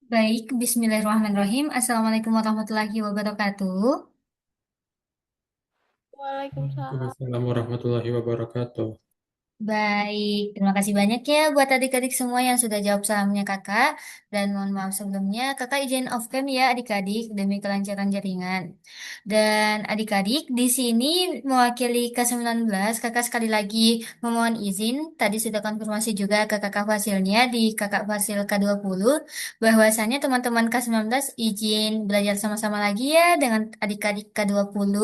Baik, Bismillahirrahmanirrahim. Assalamualaikum warahmatullahi wabarakatuh. Waalaikumsalam. Waalaikumsalam warahmatullahi wabarakatuh. Baik, terima kasih banyak ya buat adik-adik semua yang sudah jawab salamnya kakak. Dan mohon maaf sebelumnya, kakak izin off cam ya adik-adik demi kelancaran jaringan. Dan adik-adik di sini mewakili K19, kakak sekali lagi memohon izin. Tadi sudah konfirmasi juga ke kakak Fasilnya di kakak Fasil K20, bahwasannya teman-teman K19 izin belajar sama-sama lagi ya dengan adik-adik K20.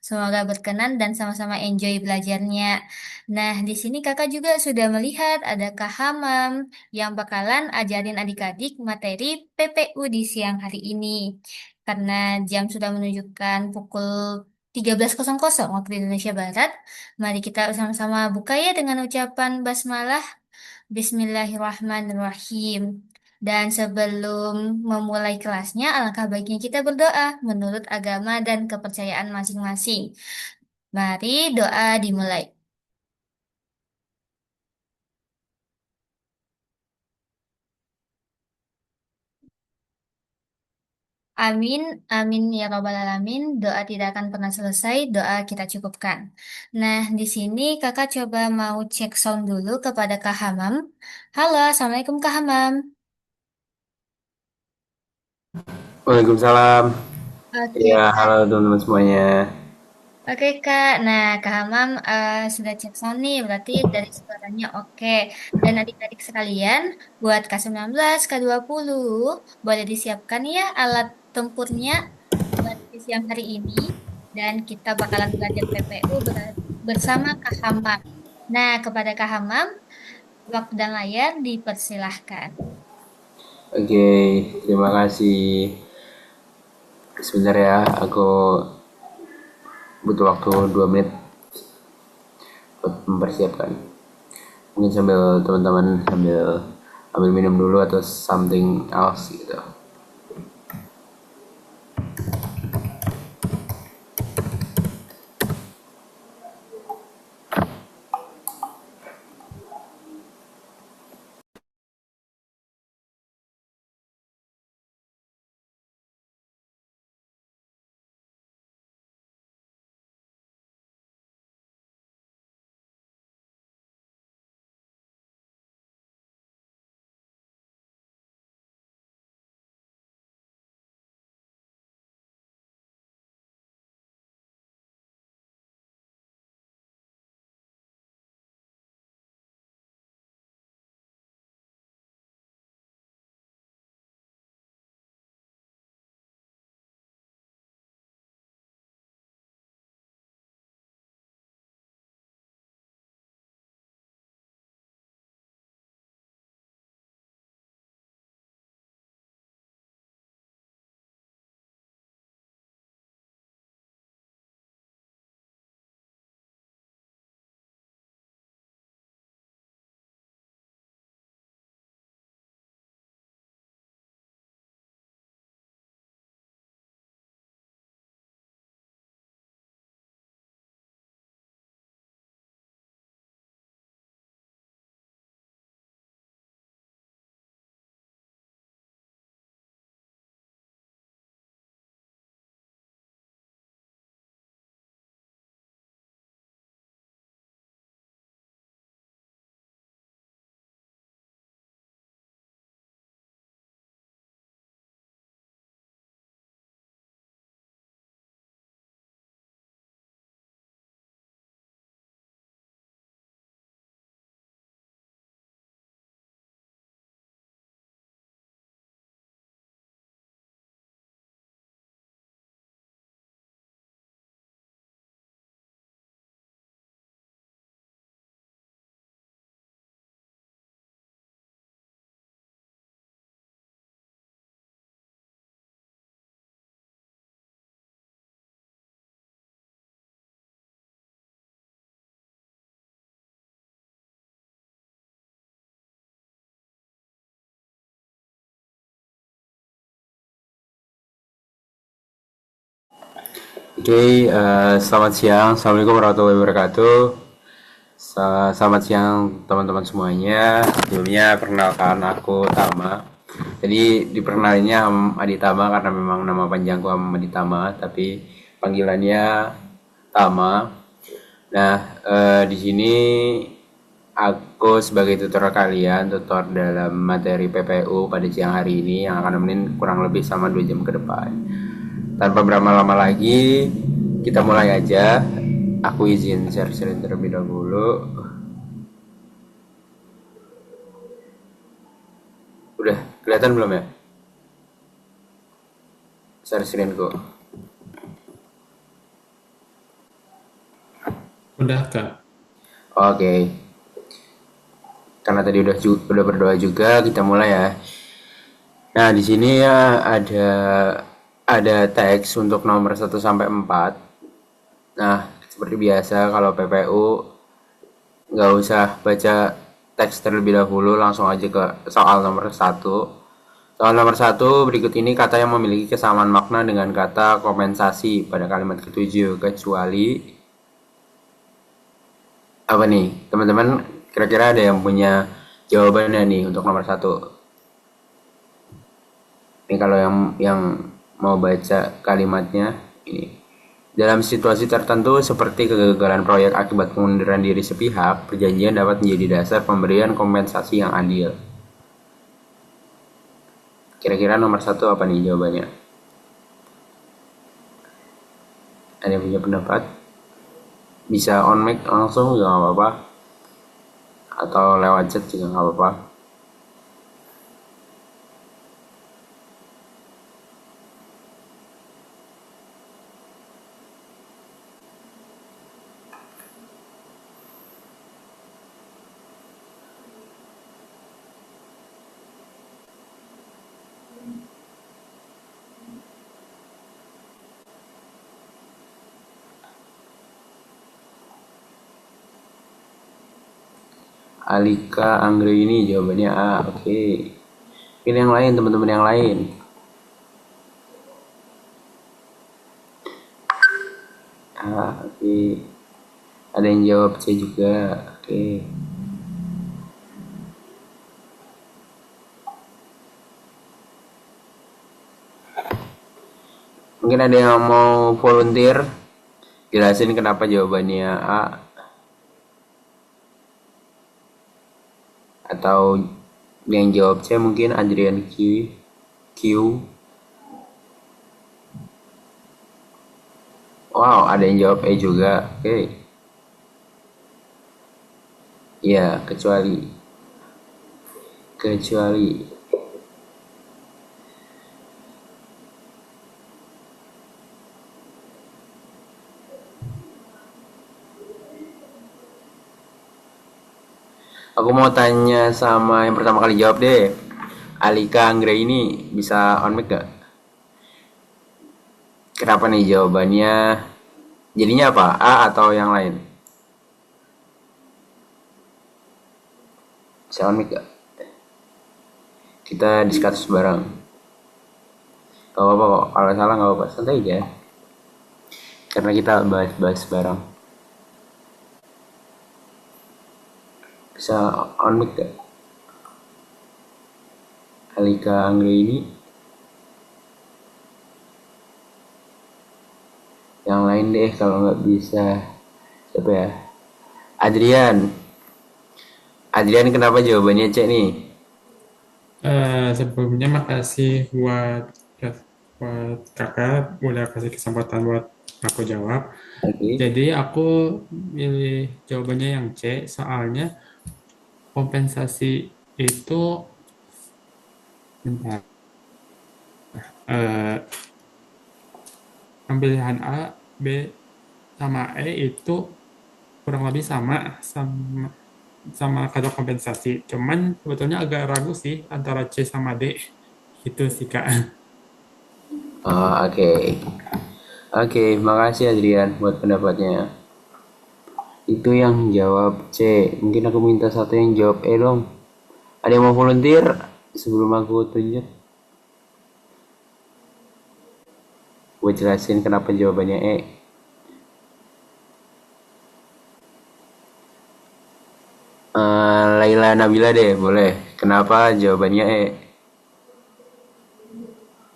Semoga berkenan dan sama-sama enjoy belajarnya. Nah, di sini kakak juga sudah melihat ada Kak Hamam yang bakalan ajarin adik-adik materi PPU di siang hari ini. Karena jam sudah menunjukkan pukul 13.00 waktu Indonesia Barat, mari kita sama-sama buka ya dengan ucapan basmalah Bismillahirrahmanirrahim. Dan sebelum memulai kelasnya, alangkah baiknya kita berdoa menurut agama dan kepercayaan masing-masing. Mari doa dimulai. Amin, amin ya robbal alamin. Doa tidak akan pernah selesai, doa kita cukupkan. Nah, di sini kakak coba mau cek sound dulu kepada Kak Hamam. Halo, Assalamualaikum Kak Hamam. Waalaikumsalam. Oke, Ya, Kak. halo teman-teman semuanya. Oke, Kak. Nah, Kak Hamam sudah cek sound nih, berarti dari suaranya oke. Dan adik-adik sekalian, buat K19, K20, boleh disiapkan ya alat tempurnya buat di siang hari ini. Dan kita bakalan belajar PPU bersama Kak Hamam. Nah, kepada Kak Hamam, waktu dan layar dipersilahkan. Oke, terima kasih. Sebentar ya, aku butuh waktu 2 menit untuk mempersiapkan. Mungkin sambil teman-teman sambil ambil minum dulu atau something else gitu. Oke, selamat siang. Assalamualaikum warahmatullahi wabarakatuh. Selamat siang teman-teman semuanya. Sebelumnya perkenalkan aku Tama. Jadi diperkenalinnya Aditama karena memang nama panjangku Aditama, tapi panggilannya Tama. Nah, di sini aku sebagai tutor kalian, tutor dalam materi PPU pada siang hari ini yang akan nemenin kurang lebih sama 2 jam ke depan. Tanpa berlama-lama lagi, kita mulai aja. Aku izin share-share terlebih dahulu. Udah kelihatan belum ya? Share-shareinku. Udah, Kak. Oke. Karena tadi udah berdoa juga, kita mulai ya. Nah, di sini ya ada teks untuk nomor 1 sampai 4. Nah, seperti biasa kalau PPU nggak usah baca teks terlebih dahulu, langsung aja ke soal nomor 1. Soal nomor 1 berikut ini kata yang memiliki kesamaan makna dengan kata kompensasi pada kalimat ketujuh, kecuali apa nih? Teman-teman kira-kira ada yang punya jawabannya nih untuk nomor 1? Ini kalau yang mau baca kalimatnya ini. Dalam situasi tertentu seperti kegagalan proyek akibat pengunduran diri sepihak, perjanjian dapat menjadi dasar pemberian kompensasi yang adil. Kira-kira nomor 1 apa nih jawabannya? Ada yang punya pendapat? Bisa on mic langsung juga nggak apa-apa, atau lewat chat juga nggak apa-apa. Alika Anggreni jawabannya A. Oke. Pilih yang lain, teman-teman yang lain. Oke. Ada yang jawab C juga. Oke. Mungkin ada yang mau volunteer jelasin kenapa jawabannya A, atau yang jawab C mungkin Adrian Q. Wow, ada yang jawab E juga. Oke. Ya, kecuali. Aku mau tanya sama yang pertama kali jawab deh. Alika Anggra ini bisa on mic gak? Kenapa nih jawabannya? Jadinya apa? A atau yang lain? Bisa on mic gak? Kita diskus bareng. Gak apa-apa kok. Kalau salah gak apa-apa. Santai aja. Karena kita bahas-bahas bareng. Bisa on mic gak? Alika Anggra ini. Yang lain deh kalau nggak bisa. Siapa ya? Adrian kenapa jawabannya C nih? Sebelumnya makasih buat kakak udah kasih kesempatan buat aku jawab. Oke. Jadi aku pilih jawabannya yang C, soalnya kompensasi itu bentar, eh, pemilihan A, B, sama E itu kurang lebih sama kata kompensasi. Cuman sebetulnya agak ragu sih antara C sama D. Gitu sih, Kak. Oh, oke. Oke, makasih Adrian buat pendapatnya. Itu yang jawab C. Mungkin aku minta satu yang jawab E dong. Ada yang mau volunteer sebelum aku tunjuk? Gue jelasin kenapa jawabannya E. Laila Nabila deh, boleh. Kenapa jawabannya E?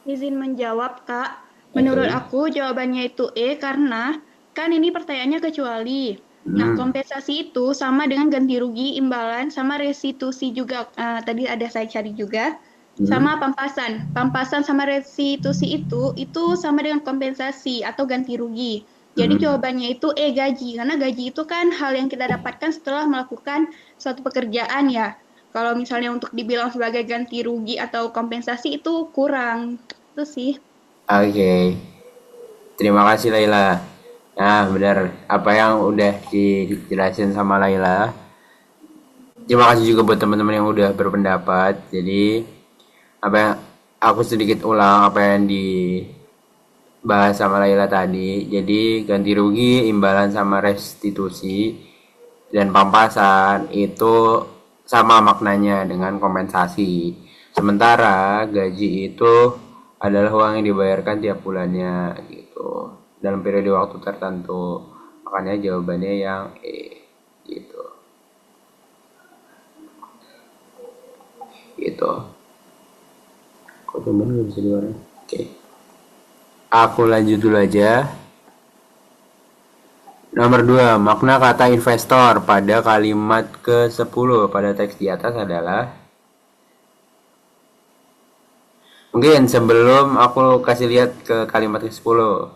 Izin menjawab, Kak. Oke. Menurut aku jawabannya itu E karena kan ini pertanyaannya kecuali. Nah, Hmm. kompensasi itu sama dengan ganti rugi, imbalan, sama restitusi juga. Tadi ada saya cari juga. Hmm. Sama pampasan. Pampasan sama restitusi itu sama dengan kompensasi atau ganti rugi. Jadi Hmm. jawabannya itu E gaji. Karena gaji itu kan hal yang kita dapatkan setelah melakukan suatu pekerjaan ya. Kalau misalnya untuk dibilang sebagai ganti rugi atau kompensasi itu kurang. Itu sih. Oke. Terima kasih Laila. Nah, benar apa yang udah dijelasin sama Laila. Terima kasih juga buat teman-teman yang udah berpendapat. Jadi, apa yang aku sedikit ulang apa yang dibahas sama Laila tadi. Jadi, ganti rugi, imbalan sama restitusi dan pampasan itu sama maknanya dengan kompensasi. Sementara gaji itu adalah uang yang dibayarkan tiap bulannya gitu dalam periode waktu tertentu. Makanya jawabannya yang E gitu. Gitu. Kok teman nggak bisa diwarna? Oke. Aku lanjut dulu aja. Nomor 2, makna kata investor pada kalimat ke-10 pada teks di atas adalah. Mungkin sebelum aku kasih lihat ke kalimat ke-10,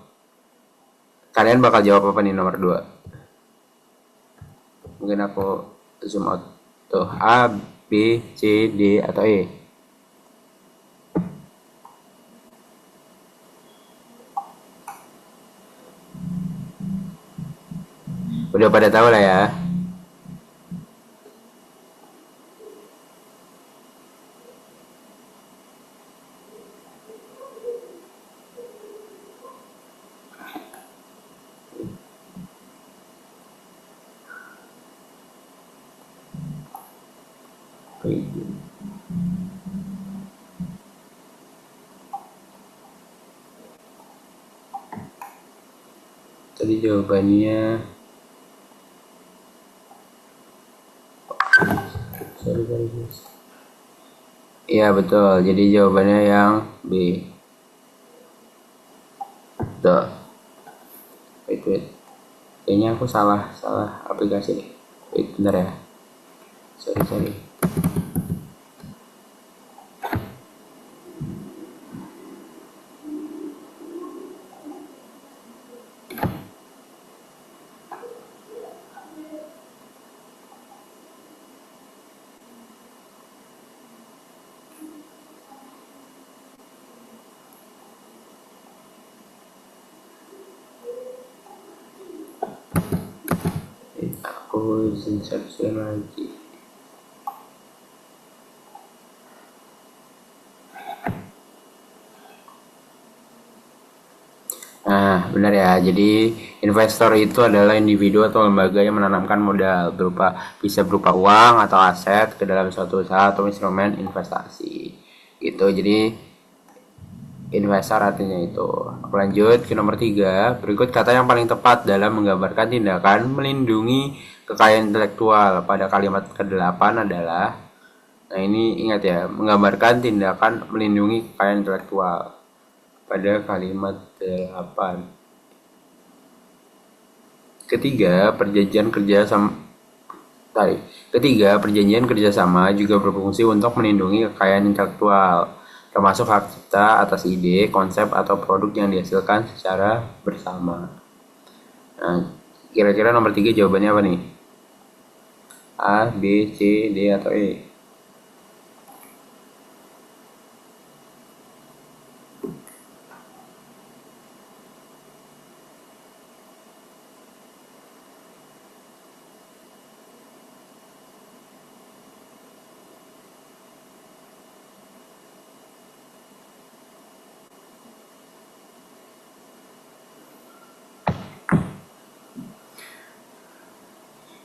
kalian bakal jawab apa nih nomor 2? Mungkin aku zoom out. Tuh, A, B, C, D, atau E. Udah pada tahu lah ya. Tadi jawabannya, sorry. Iya betul, jadi jawabannya yang B. Tuh, wait. Kayaknya aku salah aplikasi deh. Wait, bentar ya. Sorry. Aku insertion lagi. Nah, benar ya. Jadi, investor itu adalah individu atau lembaga yang menanamkan modal bisa berupa uang atau aset ke dalam suatu usaha atau instrumen investasi. Gitu. Jadi, investor artinya itu. Aku lanjut ke nomor 3. Berikut kata yang paling tepat dalam menggambarkan tindakan melindungi kekayaan intelektual pada kalimat ke-8 adalah. Nah, ini ingat ya, menggambarkan tindakan melindungi kekayaan intelektual pada kalimat ke-8. Ketiga, perjanjian kerjasama juga berfungsi untuk melindungi kekayaan intelektual, termasuk hak cipta atas ide, konsep, atau produk yang dihasilkan secara bersama. Nah, kira-kira nomor 3 jawabannya apa nih? A, B, C, D, atau E?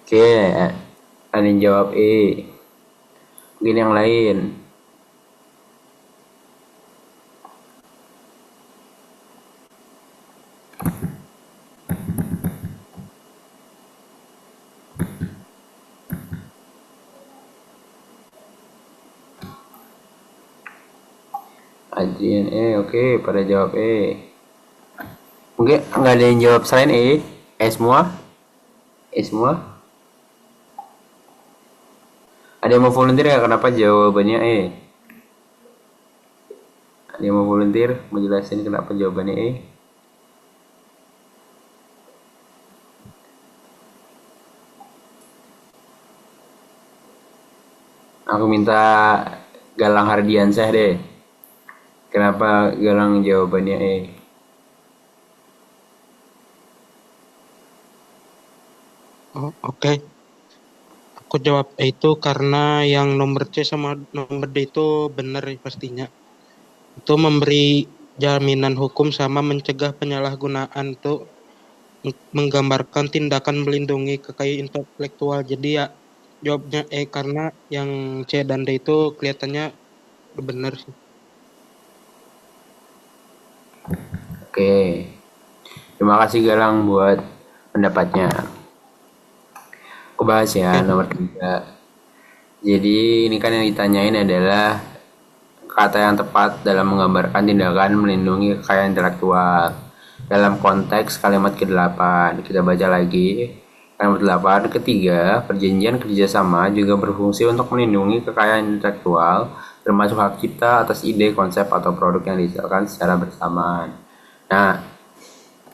Oke, ada yang jawab E. Mungkin yang lain. Adrian E, oke, pada jawab E. Mungkin nggak ada yang jawab selain E? E semua? E semua? Ada yang mau volunteer ya? Kenapa jawabannya E? Ada yang mau volunteer? Mau jelasin kenapa jawabannya E? Aku minta Galang Hardiansyah deh. Kenapa Galang jawabannya E? Oh, oke. Aku jawab itu karena yang nomor C sama nomor D itu benar pastinya. Itu memberi jaminan hukum sama mencegah penyalahgunaan itu menggambarkan tindakan melindungi kekayaan intelektual. Jadi ya jawabnya E karena yang C dan D itu kelihatannya benar sih. Oke. Terima kasih Galang buat pendapatnya. Aku bahas ya Oke. nomor 3. Jadi ini kan yang ditanyain adalah kata yang tepat dalam menggambarkan tindakan melindungi kekayaan intelektual. Dalam konteks kalimat ke-8, kita baca lagi. Kalimat 8, ketiga, perjanjian kerjasama juga berfungsi untuk melindungi kekayaan intelektual, termasuk hak cipta atas ide, konsep, atau produk yang dihasilkan secara bersamaan. Nah,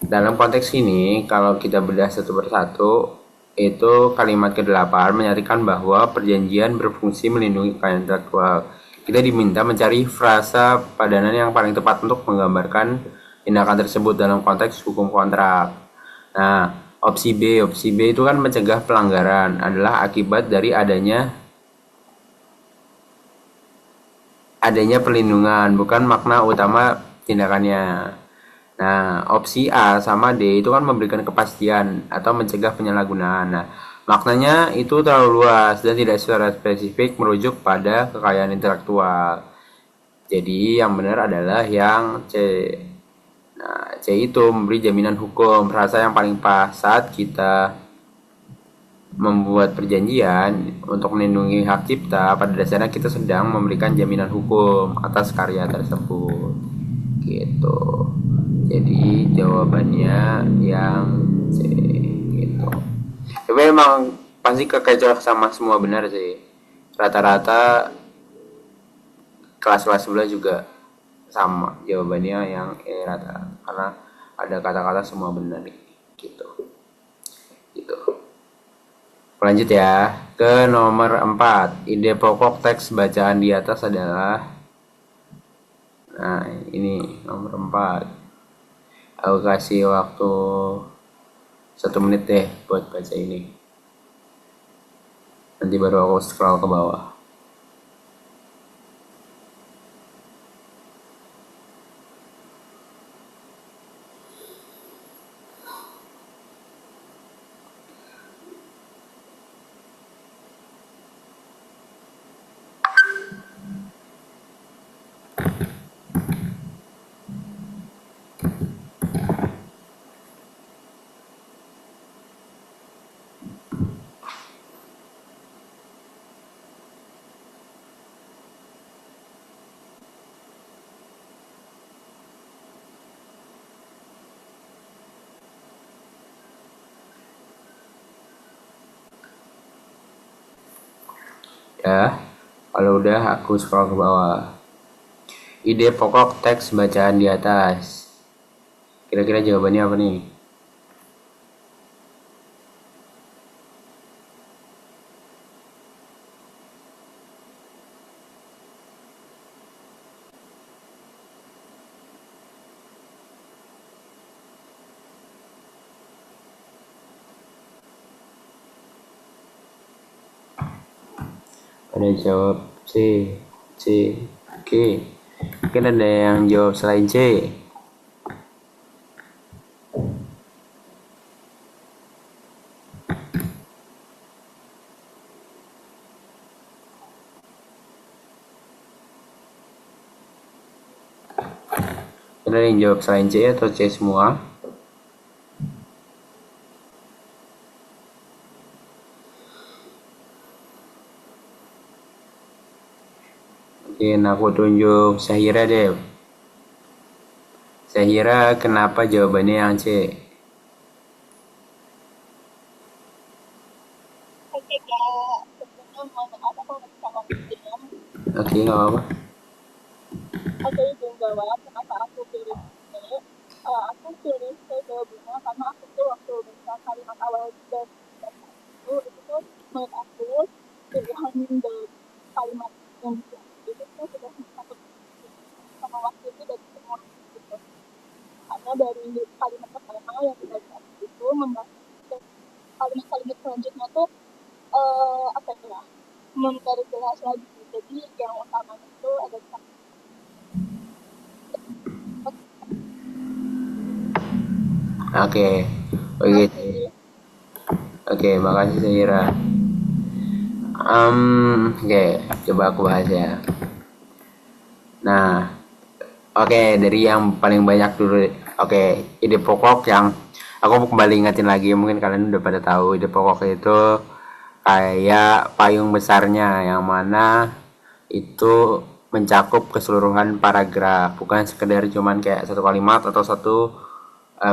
dalam konteks ini, kalau kita bedah satu persatu, itu kalimat ke-8 menyatakan bahwa perjanjian berfungsi melindungi kekayaan intelektual. Kita diminta mencari frasa padanan yang paling tepat untuk menggambarkan tindakan tersebut dalam konteks hukum kontrak. Nah, opsi B itu kan mencegah pelanggaran adalah akibat dari adanya perlindungan, bukan makna utama tindakannya. Nah, opsi A sama D itu kan memberikan kepastian atau mencegah penyalahgunaan. Nah, maknanya itu terlalu luas dan tidak secara spesifik merujuk pada kekayaan intelektual. Jadi, yang benar adalah yang C. Nah, C itu memberi jaminan hukum, rasa yang paling pas saat kita membuat perjanjian untuk melindungi hak cipta. Pada dasarnya kita sedang memberikan jaminan hukum atas karya tersebut. Gitu. Jadi jawabannya yang C gitu. Tapi emang pasti kekecoh sama semua benar sih. Rata-rata kelas-kelas sebelah juga sama jawabannya yang E rata karena ada kata-kata semua benar gitu. Gitu. Lanjut ya ke nomor 4. Ide pokok teks bacaan di atas adalah, nah ini nomor 4. Aku kasih waktu 1 menit deh buat baca ini. Nanti baru aku scroll ke bawah. Ya, kalau udah aku scroll ke bawah. Ide pokok teks bacaan di atas. Kira-kira jawabannya apa nih? Ada jawab C, C, oke. Mungkin ada yang jawab selain C. Ada yang jawab selain C atau C semua? Mungkin aku tunjuk Syahira deh. Zahira, kenapa jawabannya yang C? Oke Kak, sebelumnya mohon maaf aku nggak bisa ngomong diam. Oke, nggak apa-apa. Aku izin jawab kenapa aku pilih C. Aku pilih C jawabannya karena aku tuh waktu baca kalimat awal dan itu tuh menurut aku pilihan dari kalimat yang itu tuh sudah satu sama waktu itu dari semua gitu. Karena dari kalimat pertama yang dibaca itu membahas kalimat-kalimat selanjutnya tuh apa ya memperjelas lagi. Jadi yang utama itu ada Oke, begitu. Oke, makasih Zahira. Oke, coba aku bahas ya. Nah, oke, dari yang paling banyak dulu. Oke, ide pokok yang aku kembali ingetin lagi, mungkin kalian udah pada tahu ide pokok itu kayak payung besarnya yang mana itu mencakup keseluruhan paragraf, bukan sekedar cuman kayak satu kalimat atau satu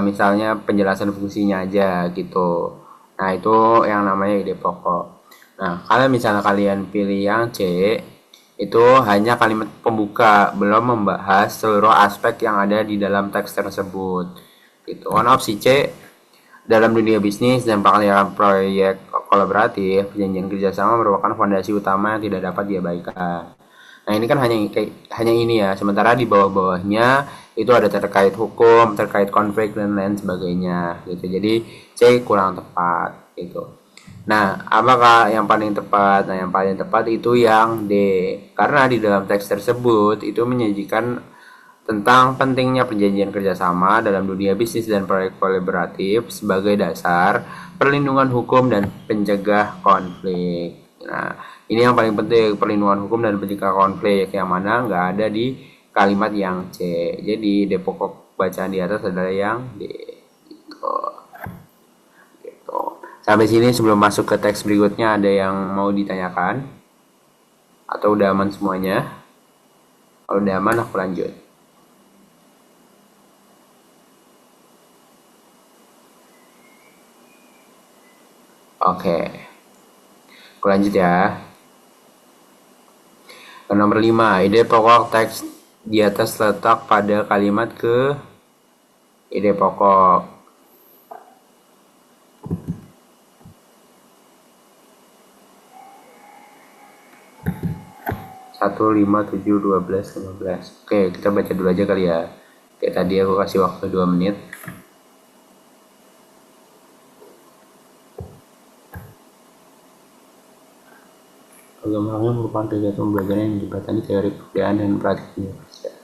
misalnya penjelasan fungsinya aja gitu. Nah, itu yang namanya ide pokok. Nah, kalau misalnya kalian pilih yang C, itu hanya kalimat pembuka, belum membahas seluruh aspek yang ada di dalam teks tersebut. Gitu. On opsi C, dalam dunia bisnis dan pelaksanaan proyek kolaboratif, perjanjian kerjasama merupakan fondasi utama yang tidak dapat diabaikan. Nah, ini kan hanya ini ya. Sementara di bawah-bawahnya itu ada terkait hukum, terkait konflik dan lain sebagainya gitu. Jadi C kurang tepat gitu. Nah, apakah yang paling tepat? Nah, yang paling tepat itu yang D. Karena di dalam teks tersebut itu menyajikan tentang pentingnya perjanjian kerjasama dalam dunia bisnis dan proyek kolaboratif sebagai dasar perlindungan hukum dan pencegah konflik. Nah, ini yang paling penting, perlindungan hukum dan pencegah konflik, yang mana nggak ada di kalimat yang C. Jadi, D pokok bacaan di atas adalah yang D. Gitu. Sampai sini sebelum masuk ke teks berikutnya, ada yang mau ditanyakan? Atau udah aman semuanya? Kalau udah aman, aku lanjut. Oke. Aku lanjut ya. Ke nomor 5, ide pokok teks di atas letak pada kalimat ke ide pokok. Satu, 5, 7, 12, 15. Oke, kita baca dulu aja kali ya. Kayak tadi aku kasih waktu 2 menit. Program malamnya merupakan kegiatan pembelajaran yang menjembatani teori kebudayaan dan praktik Indonesia.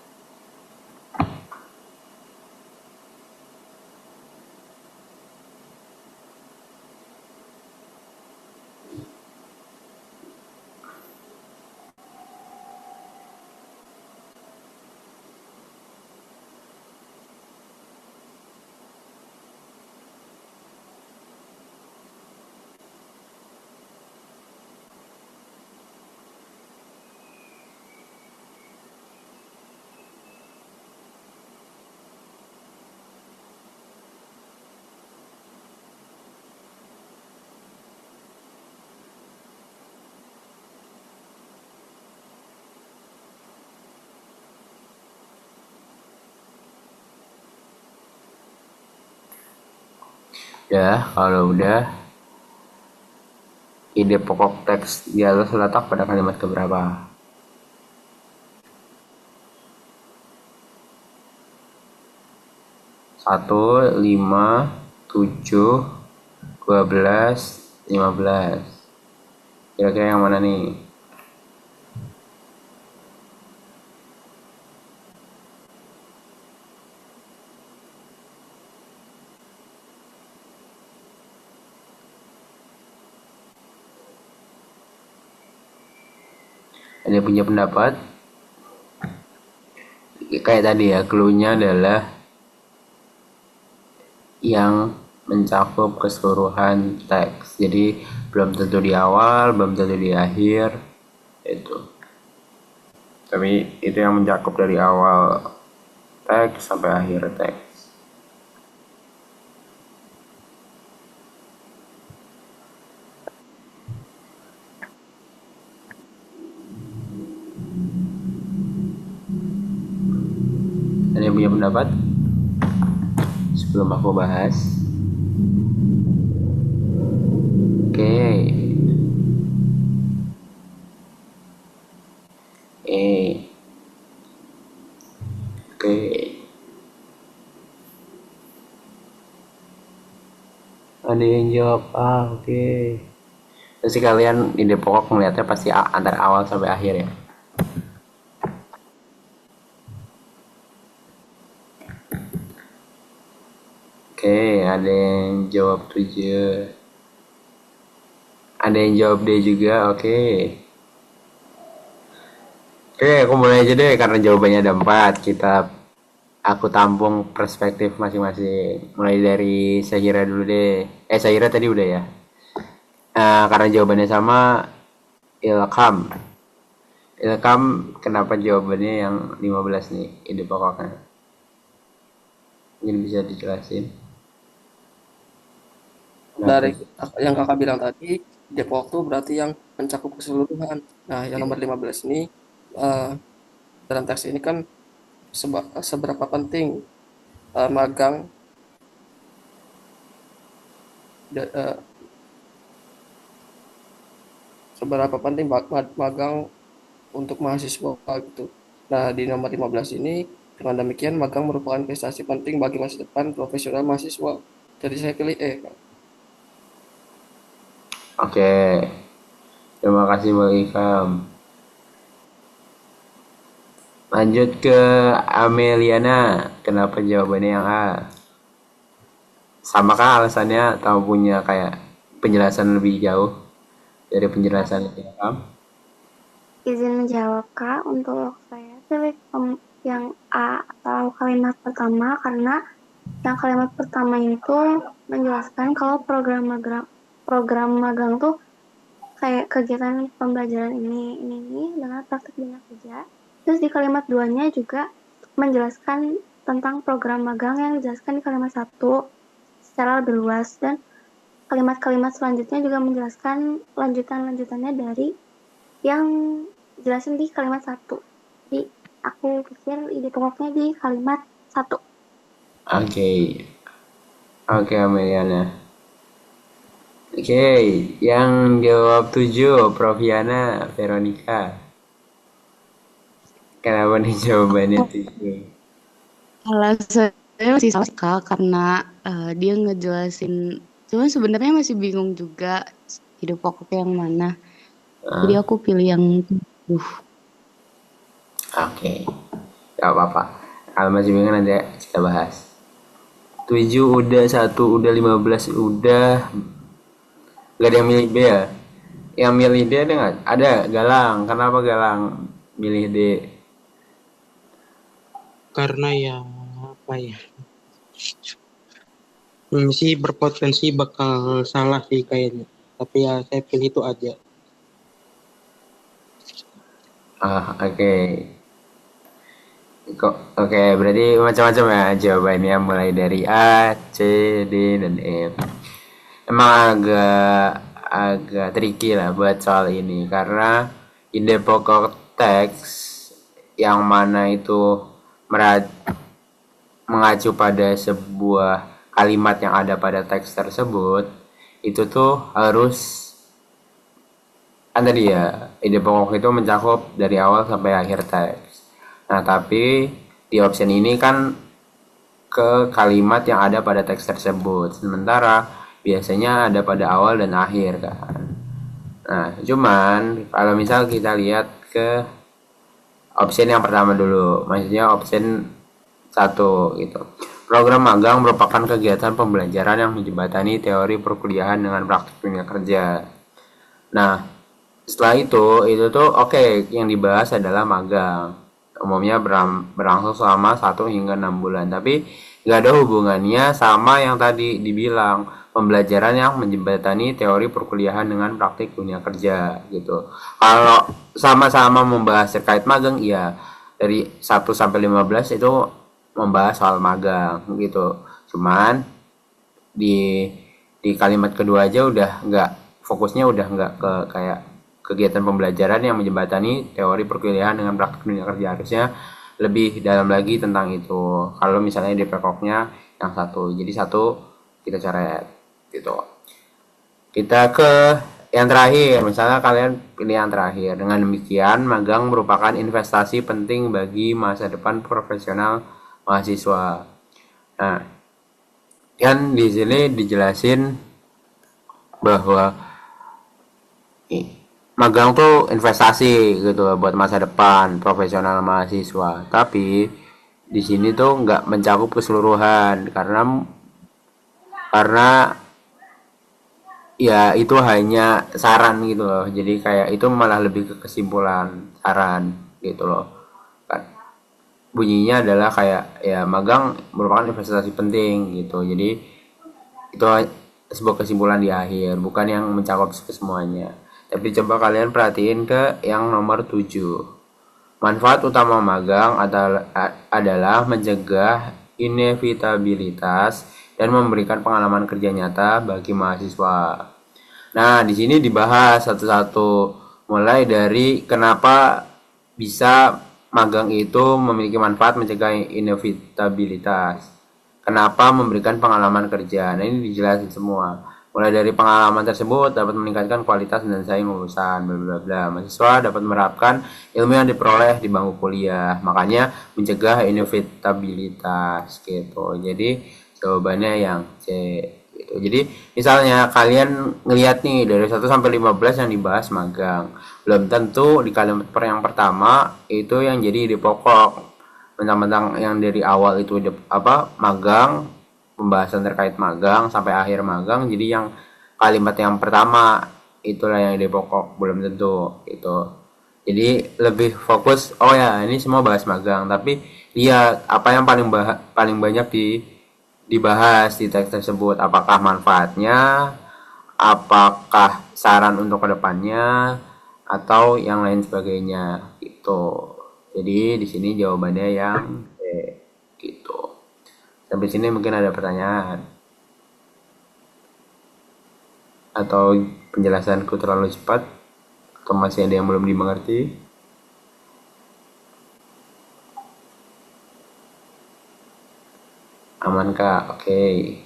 Ya, kalau udah, ide pokok teks di atas terletak pada kalimat keberapa? Satu, 5, 7, 12, 15. Kira-kira yang mana nih? Ada yang punya pendapat? Kayak tadi ya, clue-nya adalah yang mencakup keseluruhan teks. Jadi belum tentu di awal, belum tentu di akhir. Itu. Tapi itu yang mencakup dari awal teks teks sampai akhir teks. Ada yang punya pendapat sebelum aku bahas? Oke. Oke. Ada yang jawab oke. Pasti kalian ide pokok melihatnya pasti antara awal sampai akhir ya. Oke, ada yang jawab 7. Ada yang jawab D juga, oke. Oke, aku mulai aja deh karena jawabannya ada 4. Aku tampung perspektif masing-masing. Mulai dari Syahira dulu deh. Syahira tadi udah ya. Karena jawabannya sama, Ilham. Ilham, kenapa jawabannya yang 15 nih, ide pokoknya? Mungkin bisa dijelasin. Dari yang kakak bilang tadi, Depok tuh berarti yang mencakup keseluruhan. Nah, yang nomor 15 ini dalam teks ini kan seberapa penting magang seberapa penting magang untuk mahasiswa gitu. Nah, di nomor 15 ini dengan demikian magang merupakan prestasi penting bagi masa depan profesional mahasiswa. Jadi saya pilih E. Oke. Terima kasih Bang Ikam. Lanjut ke Ameliana. Kenapa jawabannya yang A? Samakah alasannya atau punya kayak penjelasan lebih jauh dari penjelasan Ilham? Izin menjawab Kak, untuk saya pilih yang A atau kalimat pertama karena yang kalimat pertama itu menjelaskan kalau program magang tuh kayak kegiatan pembelajaran ini dengan praktik dunia kerja. Terus di kalimat 2-nya juga menjelaskan tentang program magang yang dijelaskan di kalimat 1 secara lebih luas, dan kalimat-kalimat selanjutnya juga menjelaskan lanjutannya dari yang jelasin di kalimat 1. Jadi aku pikir ide pokoknya di kalimat 1. Oke, Ameliana. Oke, yang jawab 7, Prof. Yana Veronica. Kenapa nih jawabannya 7? Kalau saya masih sama sih Kak, karena dia ngejelasin, cuman sebenarnya masih bingung juga ide pokoknya yang mana. Jadi aku pilih yang 7. Oke, gak apa-apa. Kalau masih bingung nanti kita bahas. 7 udah, 1 udah, 15 udah. Gak ada yang milih B ya? Yang milih D ada nggak? Ada, Galang. Kenapa Galang milih D? Karena ya apa ya? Sih berpotensi bakal salah sih kayaknya. Tapi ya saya pilih itu aja. Oke. Oke, berarti macam-macam ya jawabannya, mulai dari A, C, D, dan E. Emang agak tricky lah buat soal ini karena ide pokok teks yang mana itu mengacu pada sebuah kalimat yang ada pada teks tersebut, itu tuh harus tadi ya, ide pokok itu mencakup dari awal sampai akhir teks. Nah, tapi di option ini kan ke kalimat yang ada pada teks tersebut, sementara biasanya ada pada awal dan akhir kan. Nah, cuman kalau misal kita lihat ke option yang pertama dulu, maksudnya option 1 gitu. Program magang merupakan kegiatan pembelajaran yang menjembatani teori perkuliahan dengan praktik dunia kerja. Nah, setelah itu tuh oke, yang dibahas adalah magang. Umumnya berlangsung selama 1 hingga 6 bulan, tapi nggak ada hubungannya sama yang tadi dibilang pembelajaran yang menjembatani teori perkuliahan dengan praktik dunia kerja gitu. Kalau sama-sama membahas terkait magang, ya dari 1 sampai 15 itu membahas soal magang gitu. Cuman di kalimat kedua aja udah nggak, fokusnya udah nggak ke kayak kegiatan pembelajaran yang menjembatani teori perkuliahan dengan praktik dunia kerja. Harusnya lebih dalam lagi tentang itu. Kalau misalnya di pekoknya yang satu, jadi satu kita coret gitu. Kita ke yang terakhir, misalnya kalian pilih yang terakhir. Dengan demikian, magang merupakan investasi penting bagi masa depan profesional mahasiswa. Nah, kan di sini dijelasin bahwa magang tuh investasi gitu buat masa depan profesional mahasiswa. Tapi di sini tuh nggak mencakup keseluruhan karena ya itu hanya saran gitu loh. Jadi kayak itu malah lebih ke kesimpulan saran gitu loh. Kan bunyinya adalah kayak ya magang merupakan investasi penting gitu. Jadi itu sebuah kesimpulan di akhir, bukan yang mencakup semuanya. Tapi coba kalian perhatiin ke yang nomor 7. Manfaat utama magang adalah mencegah inevitabilitas dan memberikan pengalaman kerja nyata bagi mahasiswa. Nah, di sini dibahas satu-satu, mulai dari kenapa bisa magang itu memiliki manfaat mencegah inevitabilitas. Kenapa memberikan pengalaman kerja. Nah, ini dijelasin semua. Mulai dari pengalaman tersebut dapat meningkatkan kualitas dan saing lulusan, bla bla bla. Mahasiswa dapat menerapkan ilmu yang diperoleh di bangku kuliah. Makanya mencegah inevitabilitas gitu. Jadi jawabannya yang C gitu. Jadi misalnya kalian ngelihat nih dari 1 sampai 15 yang dibahas magang. Belum tentu di kalimat yang pertama itu yang jadi ide pokok. Mentang-mentang yang dari awal itu magang, pembahasan terkait magang sampai akhir magang, jadi yang kalimat yang pertama itulah yang ide pokok, belum tentu itu. Jadi lebih fokus oh ya ini semua bahas magang, tapi lihat apa yang paling banyak dibahas di teks tersebut, apakah manfaatnya, apakah saran untuk kedepannya, atau yang lain sebagainya gitu. Jadi di sini jawabannya yang C gitu. Sampai sini mungkin ada pertanyaan atau penjelasanku terlalu cepat atau masih ada yang belum dimengerti? Aman kak? Oke.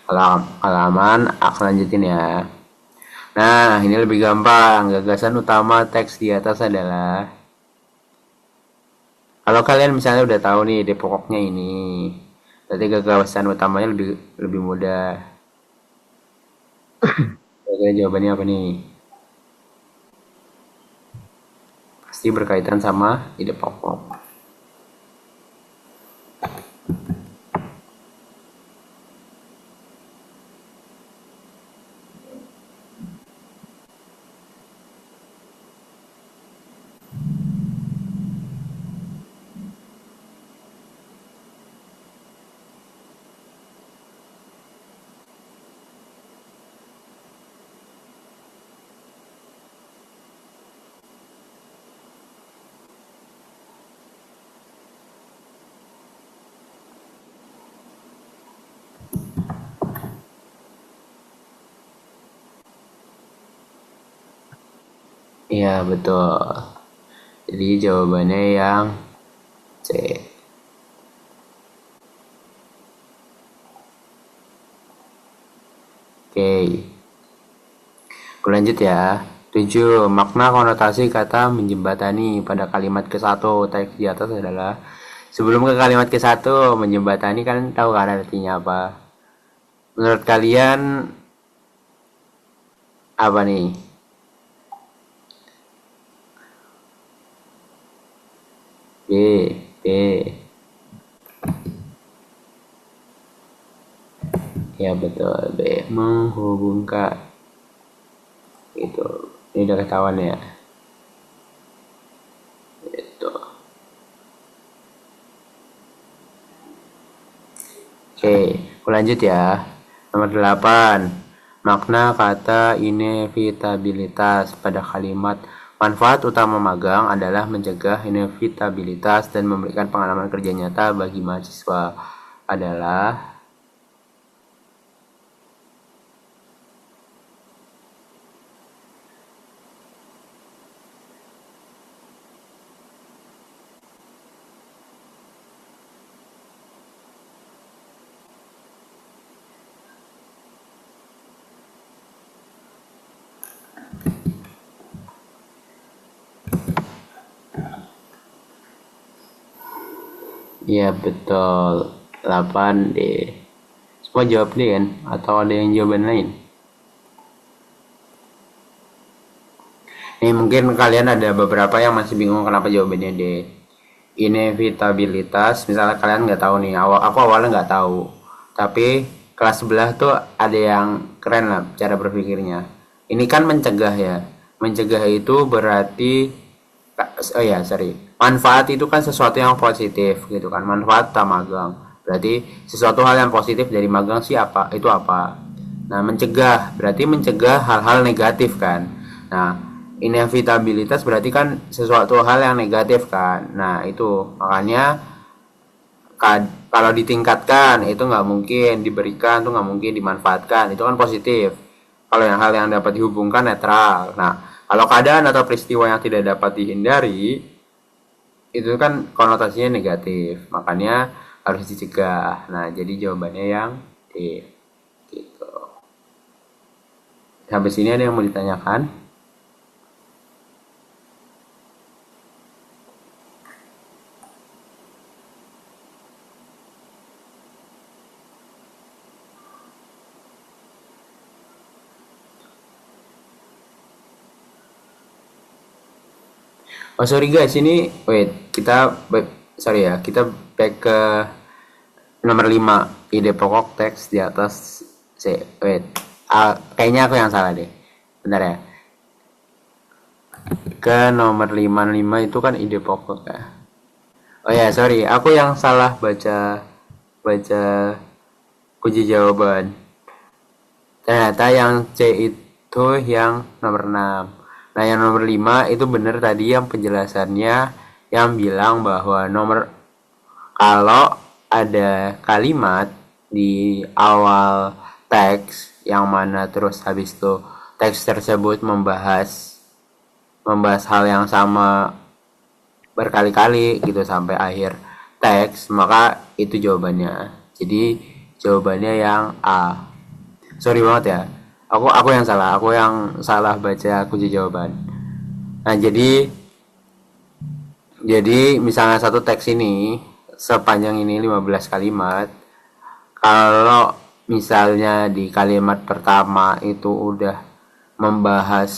Kalau aman aku lanjutin ya. Nah, ini lebih gampang. Gagasan utama teks di atas adalah, kalau kalian misalnya udah tahu nih ide pokoknya ini, berarti gagasan utamanya lebih mudah. Kira-kira jawabannya apa nih? Pasti berkaitan sama ide pokok. Iya betul. Jadi jawabannya yang C. Oke. Aku lanjut ya. 7. Makna konotasi kata menjembatani pada kalimat ke-1 teks di atas adalah, sebelum ke kalimat ke-1, menjembatani kan tahu kan artinya apa? Menurut kalian apa nih? B. Ya betul, B. Menghubungkan. Itu. Ini udah ketahuan ya. Itu. Oke, aku lanjut ya. Nomor 8. Makna kata inevitabilitas pada kalimat Manfaat utama magang adalah mencegah inevitabilitas dan memberikan pengalaman kerja nyata bagi mahasiswa. Adalah iya betul 8D. Semua jawab D kan? Atau ada yang jawaban lain? Nih mungkin kalian ada beberapa yang masih bingung kenapa jawabannya D. Inevitabilitas, misalnya kalian nggak tahu nih, aku awalnya nggak tahu. Tapi kelas sebelah tuh ada yang keren lah cara berpikirnya. Ini kan mencegah ya. Mencegah itu berarti, manfaat itu kan sesuatu yang positif gitu kan. Manfaat tak magang. Berarti sesuatu hal yang positif dari magang sih apa? Itu apa? Nah, mencegah berarti mencegah hal-hal negatif kan. Nah, inevitabilitas berarti kan sesuatu hal yang negatif kan. Nah, itu makanya kalau ditingkatkan itu nggak mungkin diberikan, tuh nggak mungkin dimanfaatkan, itu kan positif. Kalau yang hal yang dapat dihubungkan netral. Nah, kalau keadaan atau peristiwa yang tidak dapat dihindari itu kan konotasinya negatif, makanya harus dicegah. Nah, jadi jawabannya yang D gitu. Sampai sini ada yang mau ditanyakan? Oh sorry guys, ini kita back ke nomor 5, ide pokok teks di atas. Kayaknya aku yang salah deh, bentar ya. Ke nomor 55 itu kan ide pokok ya. Oh ya sorry, aku yang salah baca kunci jawaban. Ternyata yang C itu yang nomor 6. Nah, yang nomor 5 itu benar tadi yang penjelasannya yang bilang bahwa kalau ada kalimat di awal teks yang mana terus habis itu teks tersebut membahas hal yang sama berkali-kali gitu sampai akhir teks, maka itu jawabannya. Jadi jawabannya yang A. Sorry banget ya. Aku yang salah baca kunci jawaban. Nah, jadi misalnya satu teks ini sepanjang ini 15 kalimat. Kalau misalnya di kalimat pertama itu udah membahas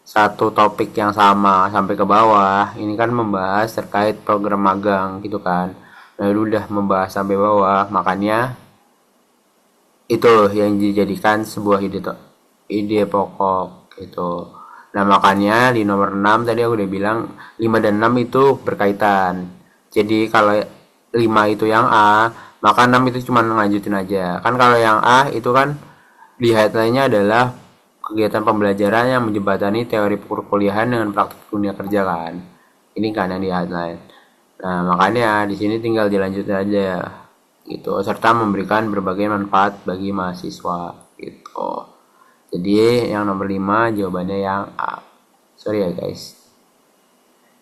satu topik yang sama sampai ke bawah, ini kan membahas terkait program magang gitu kan. Nah, udah membahas sampai bawah, makanya itu yang dijadikan sebuah ide pokok gitu. Nah, makanya di nomor 6 tadi aku udah bilang 5 dan 6 itu berkaitan. Jadi kalau 5 itu yang A, maka 6 itu cuma ngelanjutin aja. Kan kalau yang A itu kan di headline-nya adalah kegiatan pembelajaran yang menjembatani teori perkuliahan dengan praktik dunia kerja kan. Ini kan yang di headline. Nah, makanya di sini tinggal dilanjutin aja gitu, serta memberikan berbagai manfaat bagi mahasiswa gitu. Jadi yang nomor 5 jawabannya yang A. Sorry ya guys.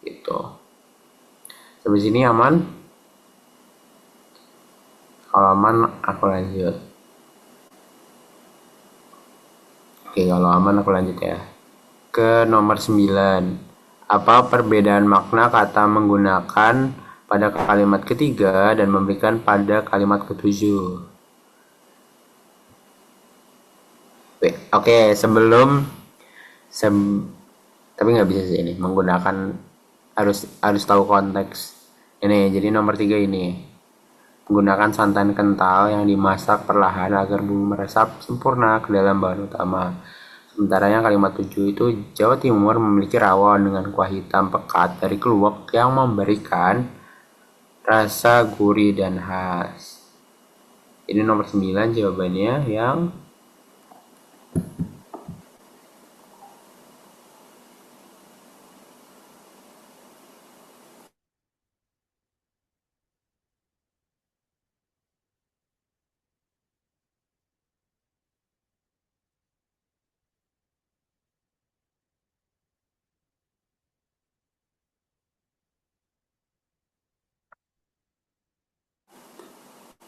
Gitu. Sampai sini aman? Kalau aman aku lanjut. Oke, kalau aman aku lanjut ya. Ke nomor 9. Apa perbedaan makna kata menggunakan pada kalimat ketiga dan memberikan pada kalimat ketujuh? Oke, tapi nggak bisa sih ini menggunakan, harus tahu konteks ini. Jadi nomor 3 ini menggunakan santan kental yang dimasak perlahan agar bumbu meresap sempurna ke dalam bahan utama. Sementara yang kalimat 7 itu Jawa Timur memiliki rawon dengan kuah hitam pekat dari keluak yang memberikan rasa gurih dan khas. Ini nomor 9 jawabannya yang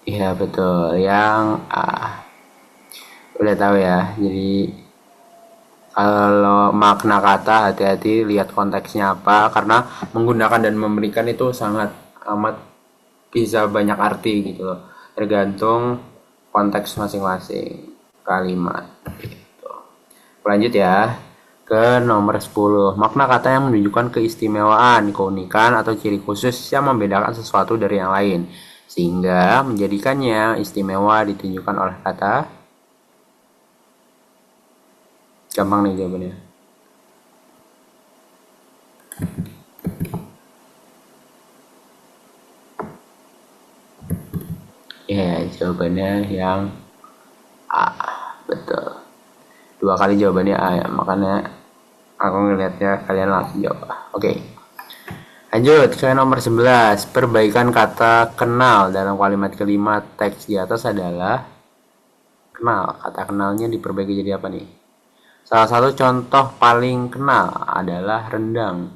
Iya betul. Yang udah tahu ya. Jadi kalau makna kata hati-hati lihat konteksnya apa karena menggunakan dan memberikan itu sangat amat bisa banyak arti gitu loh. Tergantung konteks masing-masing kalimat gitu. Lanjut ya ke nomor 10. Makna kata yang menunjukkan keistimewaan, keunikan atau ciri khusus yang membedakan sesuatu dari yang lain sehingga menjadikannya istimewa ditunjukkan oleh kata. Gampang nih jawabannya. Ya, jawabannya yang A. Betul. 2 kali jawabannya A ya, makanya aku ngelihatnya kalian langsung jawab. Oke. Lanjut ke nomor 11. Perbaikan kata kenal dalam kalimat kelima teks di atas adalah kenal. Kata kenalnya diperbaiki jadi apa nih? Salah satu contoh paling kenal adalah rendang.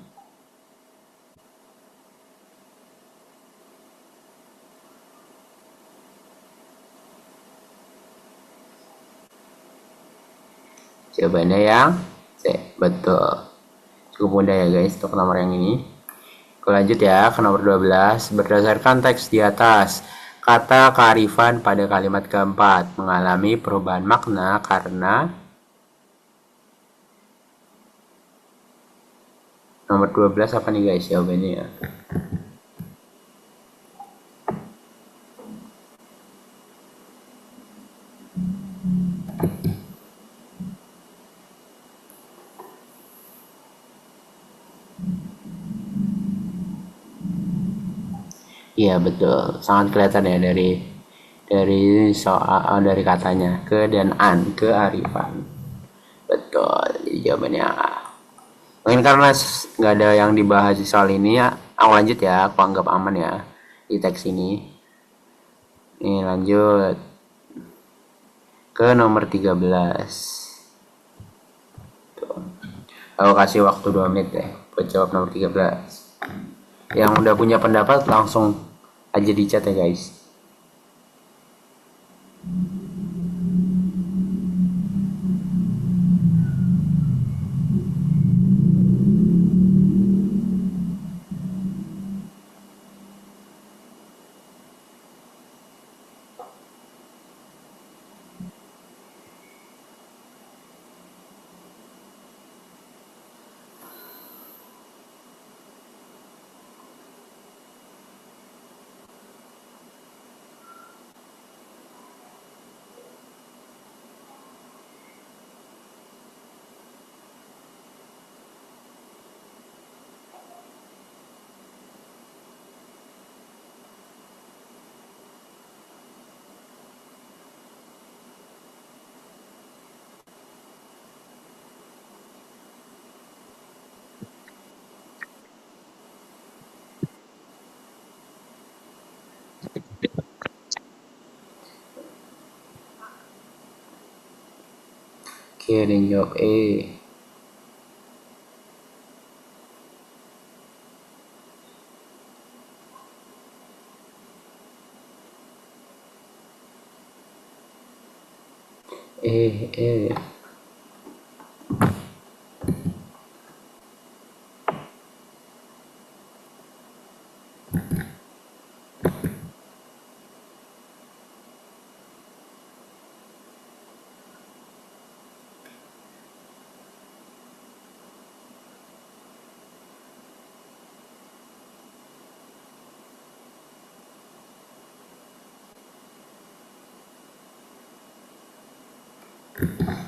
Jawabannya yang C. Betul. Cukup mudah ya guys untuk nomor yang ini. Aku lanjut ya ke nomor 12. Berdasarkan teks di atas, kata kearifan pada kalimat keempat mengalami perubahan makna karena nomor 12 apa nih guys jawabannya ya? Iya betul, sangat kelihatan ya dari soal dari katanya ke dan an kearifan. Betul, jadi jawabannya A. Mungkin karena nggak ada yang dibahas di soal ini ya, aku lanjut ya, aku anggap aman ya di teks ini. Nih lanjut ke nomor 13. Tuh. Aku kasih waktu 2 menit deh buat jawab nomor 13. Yang udah punya pendapat langsung aja di chat ya guys. Oke, ada yang jawab E. Eh.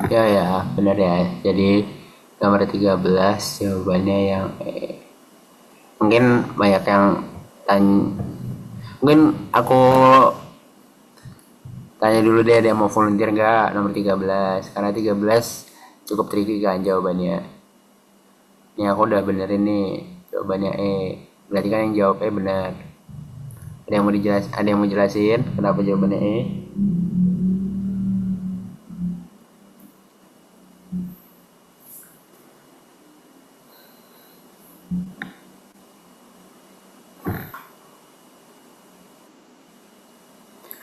Ya, benar ya. Jadi nomor 13 jawabannya yang E. Mungkin banyak yang tanya. Mungkin aku tanya dulu deh ada yang mau volunteer nggak nomor 13. Karena 13 cukup tricky kan jawabannya. Ini aku udah benerin nih jawabannya E. Berarti kan yang jawab E benar. Ada yang mau jelasin kenapa jawabannya E?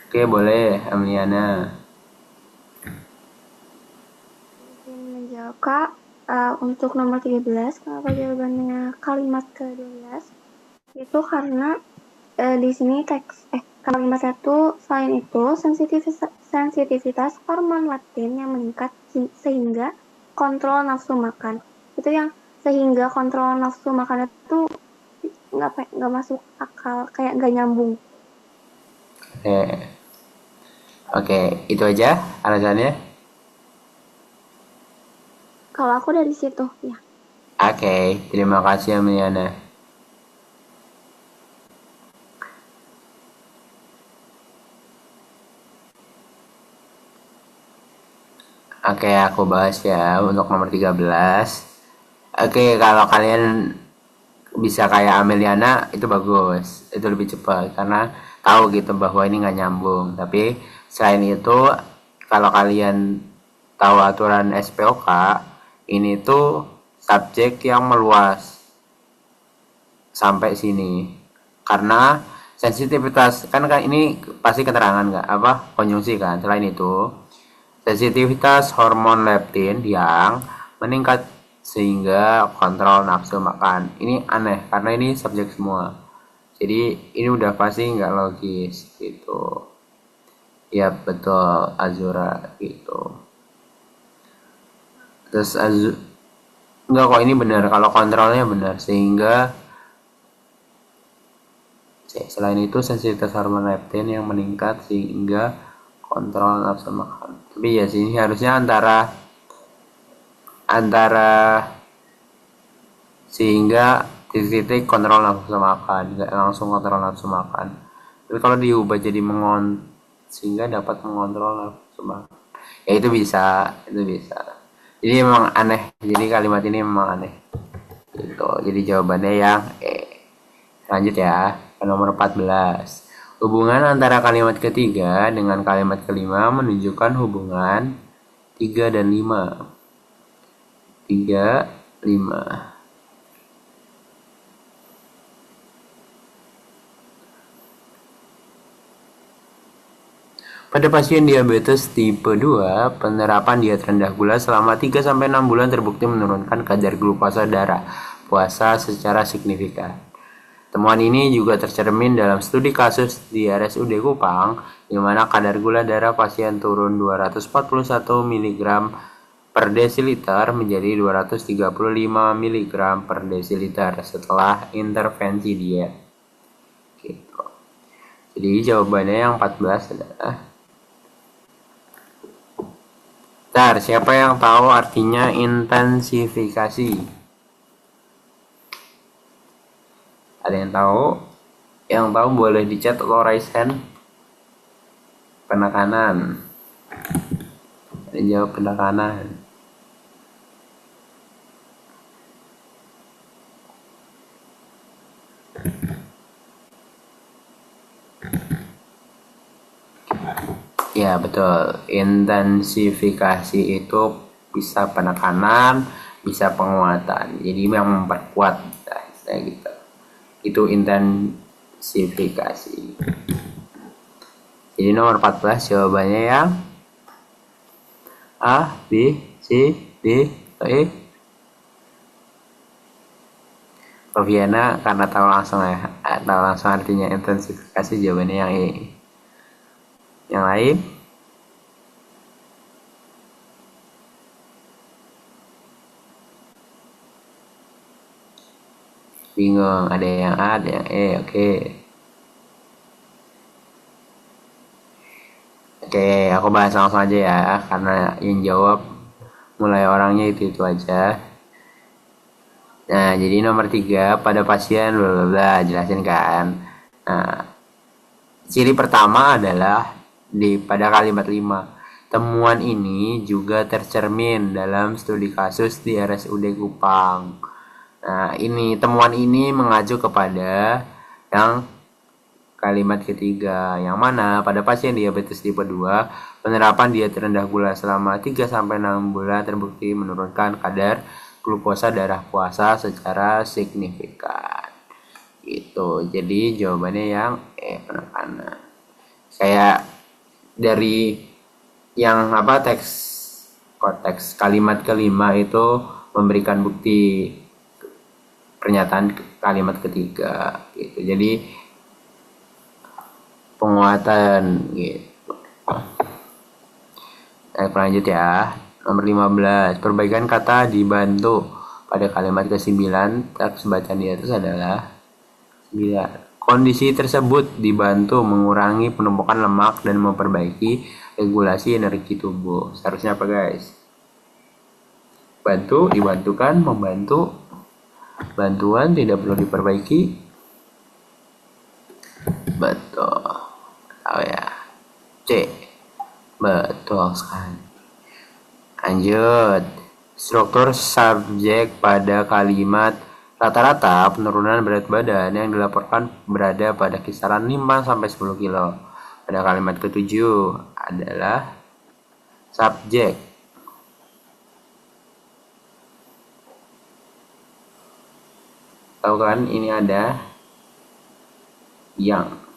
Oke, boleh Ameliana. Izin menjawab Kak. Untuk nomor 13, kenapa jawabannya kalimat ke-12? Itu karena di sini kalimat 1, selain itu sensitivitas hormon leptin yang meningkat sehingga kontrol nafsu makan. Itu yang sehingga kontrol nafsu makan itu nggak masuk akal, kayak nggak nyambung. Oke, itu aja alasannya. Kalau aku dari situ ya. Oke, terima kasih Ameliana. Oke, aku bahas ya untuk nomor 13. Oke, kalau kalian bisa kayak Ameliana itu bagus, itu lebih cepat karena tahu gitu bahwa ini nggak nyambung. Tapi selain itu, kalau kalian tahu aturan SPOK, ini tuh subjek yang meluas sampai sini karena sensitivitas kan ini pasti keterangan nggak apa konjungsi kan. Selain itu sensitivitas hormon leptin yang meningkat sehingga kontrol nafsu makan. Ini aneh karena ini subjek semua, jadi ini udah pasti nggak logis gitu. Ya betul Azura gitu. Terus enggak kok, ini benar kalau kontrolnya benar sehingga selain itu sensitivitas hormon leptin yang meningkat sehingga kontrol nafsu makan. Tapi ya sih ini harusnya antara sehingga titik kontrol nafsu makan, nggak langsung kontrol nafsu makan. Tapi kalau diubah jadi sehingga dapat mengontrol nafsu makan, ya itu bisa. Jadi memang aneh, jadi kalimat ini memang aneh gitu. Jadi jawabannya yang lanjut ya ke nomor 14. Hubungan antara kalimat ketiga dengan kalimat kelima menunjukkan hubungan 3 dan 5. 3, 5. Pada pasien diabetes tipe 2, penerapan diet rendah gula selama 3-6 bulan terbukti menurunkan kadar glukosa darah puasa secara signifikan. Temuan ini juga tercermin dalam studi kasus di RSUD Kupang, di mana kadar gula darah pasien turun 241 mg per desiliter menjadi 235 mg per desiliter setelah intervensi diet. Gitu. Jadi jawabannya yang 14 adalah siapa yang tahu artinya intensifikasi? Ada yang tahu? Yang tahu boleh di chat atau raise hand. Penekanan. Ada yang jawab penekanan. Ya betul, intensifikasi itu bisa penekanan, bisa penguatan. Jadi memang memperkuat, gitu. Itu intensifikasi. Jadi nomor 14 jawabannya yang A, B, C, D, E. Proviana karena tahu langsung artinya intensifikasi, jawabannya yang E. Yang lain? Bingung, ada yang A, ada yang E, oke. Oke, aku bahas langsung aja ya, karena yang jawab mulai orangnya itu aja. Nah, jadi nomor 3, pada pasien blablabla, jelasin kan. Nah, ciri pertama adalah pada kalimat 5. Temuan ini juga tercermin dalam studi kasus di RSUD Kupang. Nah, temuan ini mengacu kepada yang kalimat ketiga, yang mana pada pasien diabetes tipe 2, penerapan diet rendah gula selama 3-6 bulan terbukti menurunkan kadar glukosa darah puasa secara signifikan. Gitu. Jadi jawabannya yang penekanan. Kayak dari yang apa teks kalimat kelima itu memberikan bukti pernyataan kalimat ketiga gitu. Jadi penguatan gitu. Lanjut ya. Nomor 15. Perbaikan kata dibantu. Pada kalimat ke-9, teks bacaan di atas adalah 9. Kondisi tersebut dibantu mengurangi penumpukan lemak dan memperbaiki regulasi energi tubuh. Seharusnya apa guys? Bantu, dibantukan, membantu. Bantuan tidak perlu diperbaiki. Betul. Oh ya. C. Betul sekali. Lanjut. Struktur subjek pada kalimat rata-rata penurunan berat badan yang dilaporkan berada pada kisaran 5-10 kilo. Pada kalimat ke-7 adalah subjek. Tahu kan ini ada yang.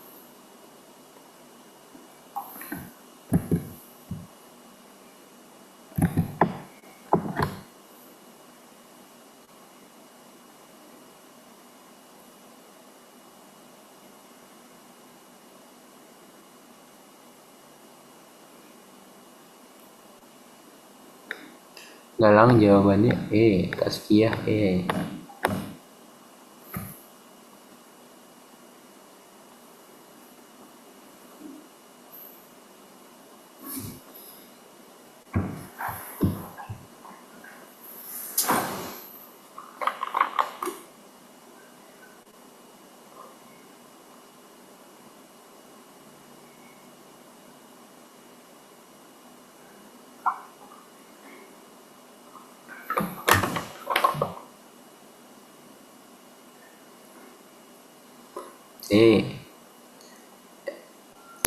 Galang jawabannya Tazkiyah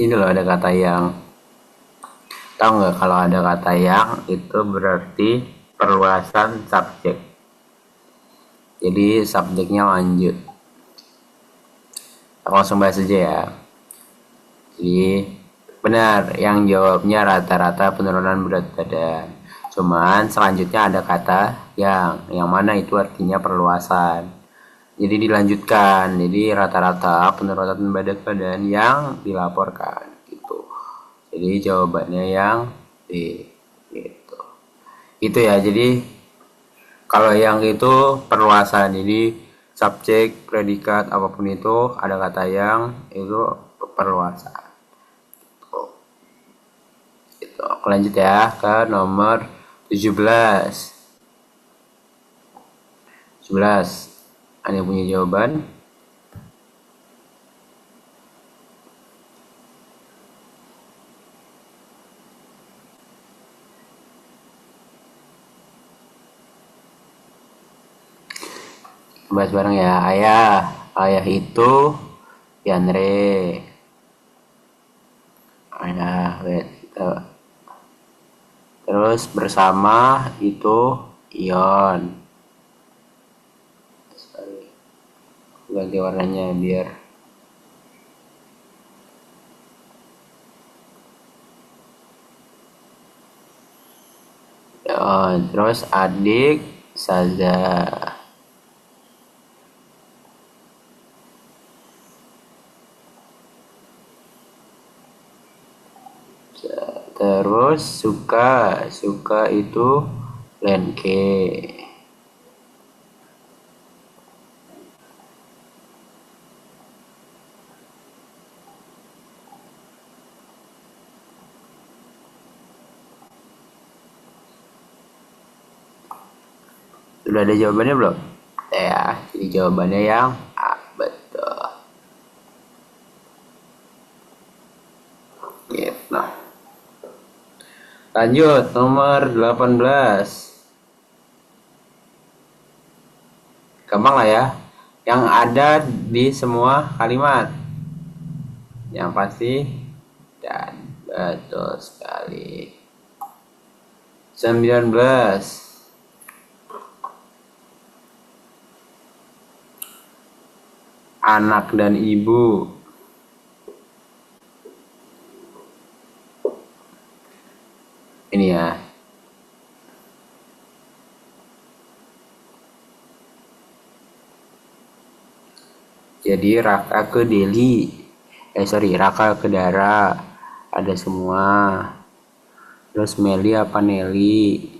ini loh ada kata yang. Tahu nggak kalau ada kata yang itu berarti perluasan subjek. Jadi subjeknya lanjut. Aku langsung bahas aja ya. Jadi benar yang jawabnya rata-rata penurunan berat badan. Cuman selanjutnya ada kata yang mana itu artinya perluasan. Jadi dilanjutkan. Jadi rata-rata penurunan berat badan yang dilaporkan gitu. Jadi jawabannya yang D gitu. Itu ya. Jadi kalau yang itu perluasan. Jadi subjek, predikat apapun itu ada kata yang itu perluasan. Gitu. Aku lanjut ya ke nomor 17. Ada yang punya jawaban? Bahas bareng ya. Ayah itu Yanre. Terus bersama itu Ion. Ganti warnanya biar terus adik Saza. Terus suka itu Lenke. Sudah ada jawabannya belum? Ya, jadi jawabannya yang A, betul. Gitu. Lanjut, nomor 18. Gampang lah ya. Yang ada di semua kalimat. Yang pasti dan betul sekali. 19. Anak dan ibu. Ini ya. Jadi Raka ke Delhi. Raka ke Dara. Ada semua. Terus Meli apa Nelly?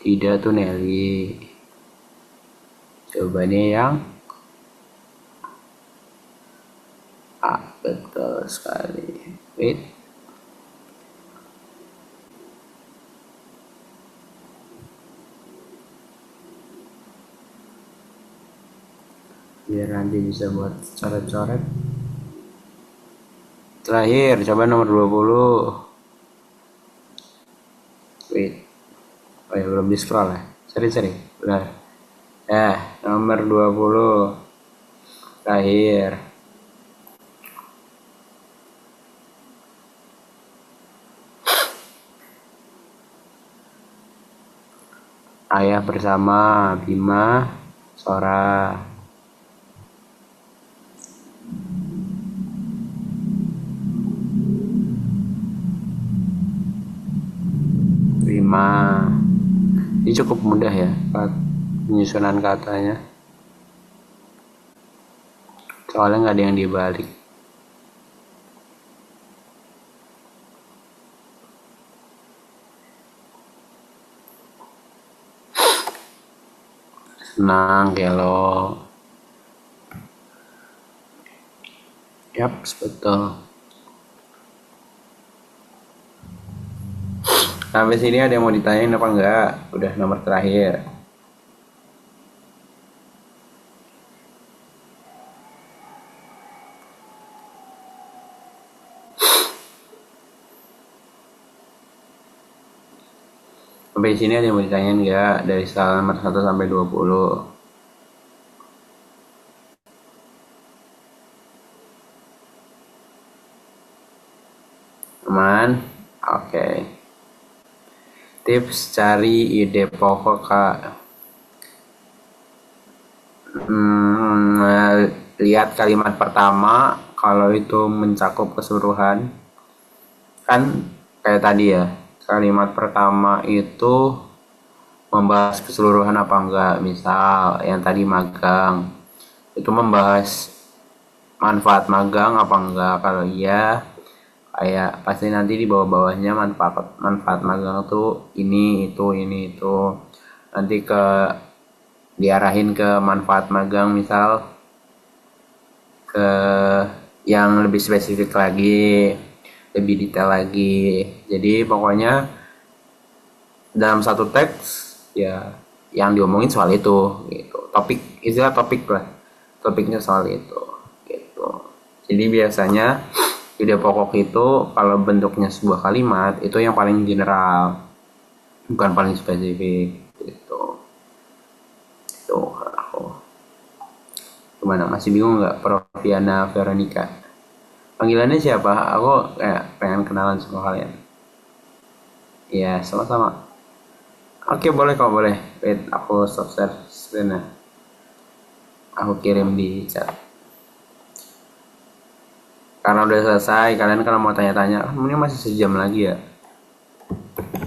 Tidak tuh Nelly. Jawabannya yang A. Betul sekali. Wait. Biar nanti bisa buat coret-coret. Terakhir, coba nomor 20. Wait. Oh ya, belum di scroll ya. Seri. Benar. Nomor 20. Terakhir. Ayah bersama Bima, Sora. Ini cukup mudah ya penyusunan katanya, soalnya nggak ada yang dibalik. Senang Kelo. Yap, betul. Sampai sini ada yang mau ditanyain apa enggak? Udah nomor terakhir. Sampai sini ada yang mau ditanyain enggak? Dari skala nomor 1 sampai 20. Aman? Oke. Tips cari ide pokok, Kak. Lihat kalimat pertama, kalau itu mencakup keseluruhan. Kan kayak tadi ya, kalimat pertama itu membahas keseluruhan apa enggak. Misal yang tadi magang, itu membahas manfaat magang apa enggak. Kalau iya, kayak pasti nanti di bawah-bawahnya manfaat magang tuh ini itu nanti diarahin ke manfaat magang, misal ke yang lebih spesifik lagi, lebih detail lagi. Jadi pokoknya dalam satu teks ya yang diomongin soal itu gitu. Topiknya soal itu gitu. Jadi biasanya ide pokok itu kalau bentuknya sebuah kalimat itu yang paling general, bukan paling spesifik gitu. Itu aku. Gimana, masih bingung nggak, Prof. Yana Veronica? Panggilannya siapa? Aku kayak pengen kenalan sama kalian. Iya, sama-sama. Oke, boleh kok, boleh. Wait, aku stop share screen-nya. Aku kirim di chat. Karena udah selesai, kalian kalau mau tanya-tanya, ini masih sejam lagi ya.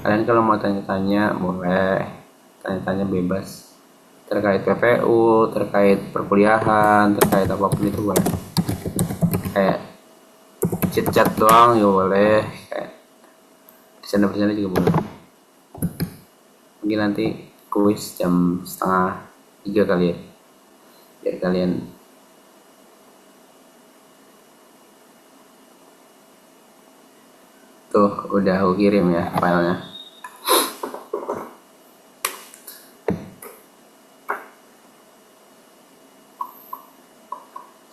Kalian kalau mau tanya-tanya, boleh. Tanya-tanya bebas. Terkait PPU, terkait perkuliahan, terkait apapun itu boleh. Kayak chit-chat doang juga boleh. Kayak bercanda-bercanda juga boleh. Mungkin nanti kuis jam 2:30 kali ya. Biar kalian tuh udah aku kirim ya filenya.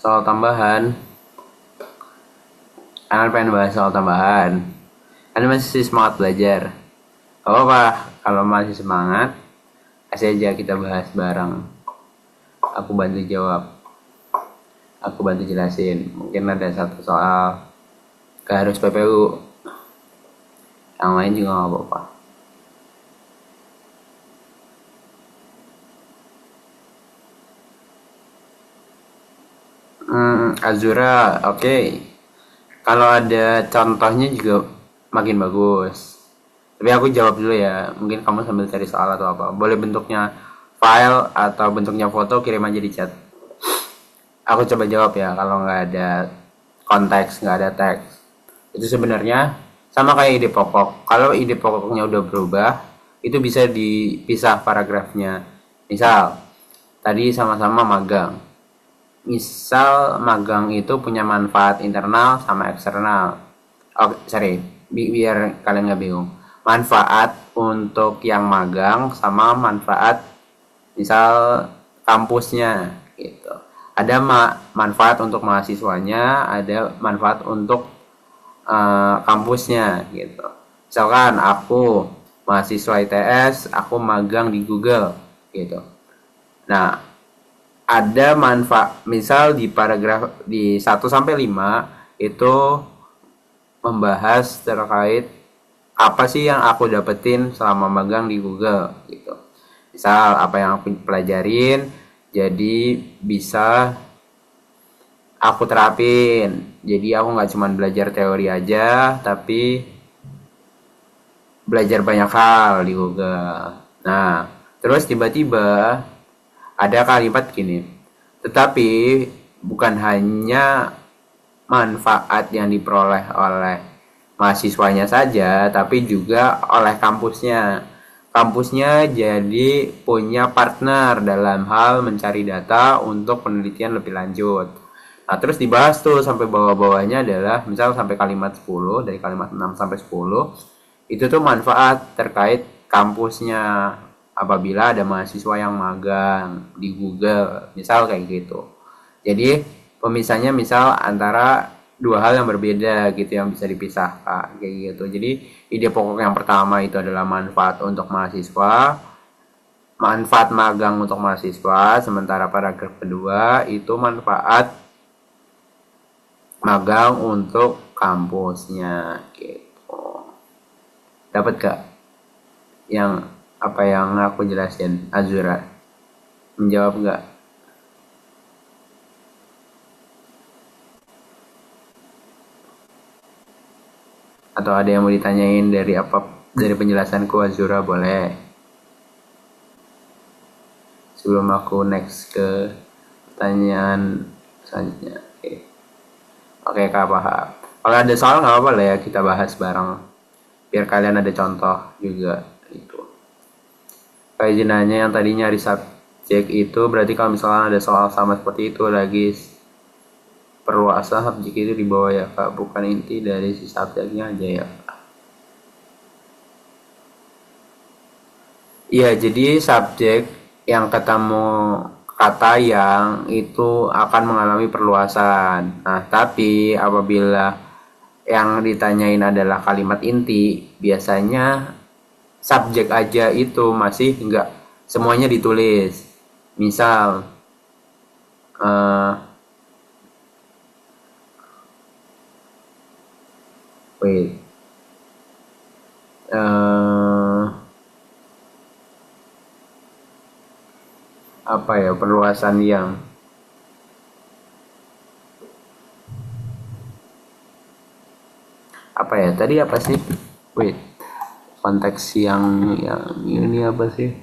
Soal tambahan, kalian pengen bahas soal tambahan, kalian masih semangat belajar, gak apa-apa. Kalau masih semangat, kasih aja, kita bahas bareng. Aku bantu jawab, aku bantu jelasin. Mungkin ada satu soal gak harus PPU, yang lain juga gak apa-apa. Azura, oke. Kalau ada contohnya juga makin bagus. Tapi aku jawab dulu ya. Mungkin kamu sambil cari soal atau apa. Boleh bentuknya file atau bentuknya foto, kirim aja di chat. Aku coba jawab ya. Kalau nggak ada konteks, nggak ada teks. Itu sebenarnya sama kayak ide pokok. Kalau ide pokoknya udah berubah, itu bisa dipisah paragrafnya. Misal, tadi sama-sama magang. Misal magang itu punya manfaat internal sama eksternal. Oh, sorry, biar kalian nggak bingung. Manfaat untuk yang magang sama manfaat misal kampusnya gitu. Ada manfaat untuk mahasiswanya, ada manfaat untuk kampusnya gitu. Misalkan aku mahasiswa ITS, aku magang di Google gitu. Nah, ada manfaat misal di paragraf di 1 sampai 5 itu membahas terkait apa sih yang aku dapetin selama magang di Google gitu. Misal apa yang aku pelajarin jadi bisa aku terapin. Jadi aku nggak cuma belajar teori aja, tapi belajar banyak hal di Google. Nah, terus tiba-tiba ada kalimat gini, tetapi bukan hanya manfaat yang diperoleh oleh mahasiswanya saja, tapi juga oleh kampusnya. Kampusnya jadi punya partner dalam hal mencari data untuk penelitian lebih lanjut. Nah, terus dibahas tuh sampai bawah-bawahnya adalah misal sampai kalimat 10, dari kalimat 6 sampai 10, itu tuh manfaat terkait kampusnya apabila ada mahasiswa yang magang di Google, misal kayak gitu. Jadi pemisahnya misal antara dua hal yang berbeda gitu yang bisa dipisahkan kayak gitu. Jadi ide pokok yang pertama itu adalah manfaat untuk mahasiswa, manfaat magang untuk mahasiswa, sementara paragraf kedua itu manfaat magang untuk kampusnya gitu. Dapat gak yang apa yang aku jelasin, Azura? Menjawab gak? Atau ada yang mau ditanyain dari penjelasanku, Azura? Boleh. Sebelum aku next ke pertanyaan selanjutnya. Oke, Kak, paham. Kalau ada soal nggak apa-apa lah ya, kita bahas bareng. Biar kalian ada contoh juga. Itu. Kayak jenanya yang tadi nyari subjek itu, berarti kalau misalnya ada soal sama seperti itu lagi perluasan subjek itu di bawah ya Kak, bukan inti dari si subjeknya aja ya Kak. Iya, jadi subjek yang ketemu kata yang itu akan mengalami perluasan. Nah, tapi apabila yang ditanyain adalah kalimat inti, biasanya subjek aja itu masih enggak semuanya ditulis. Misal apa ya, perluasan yang apa ya tadi, apa sih, konteks yang ini apa sih,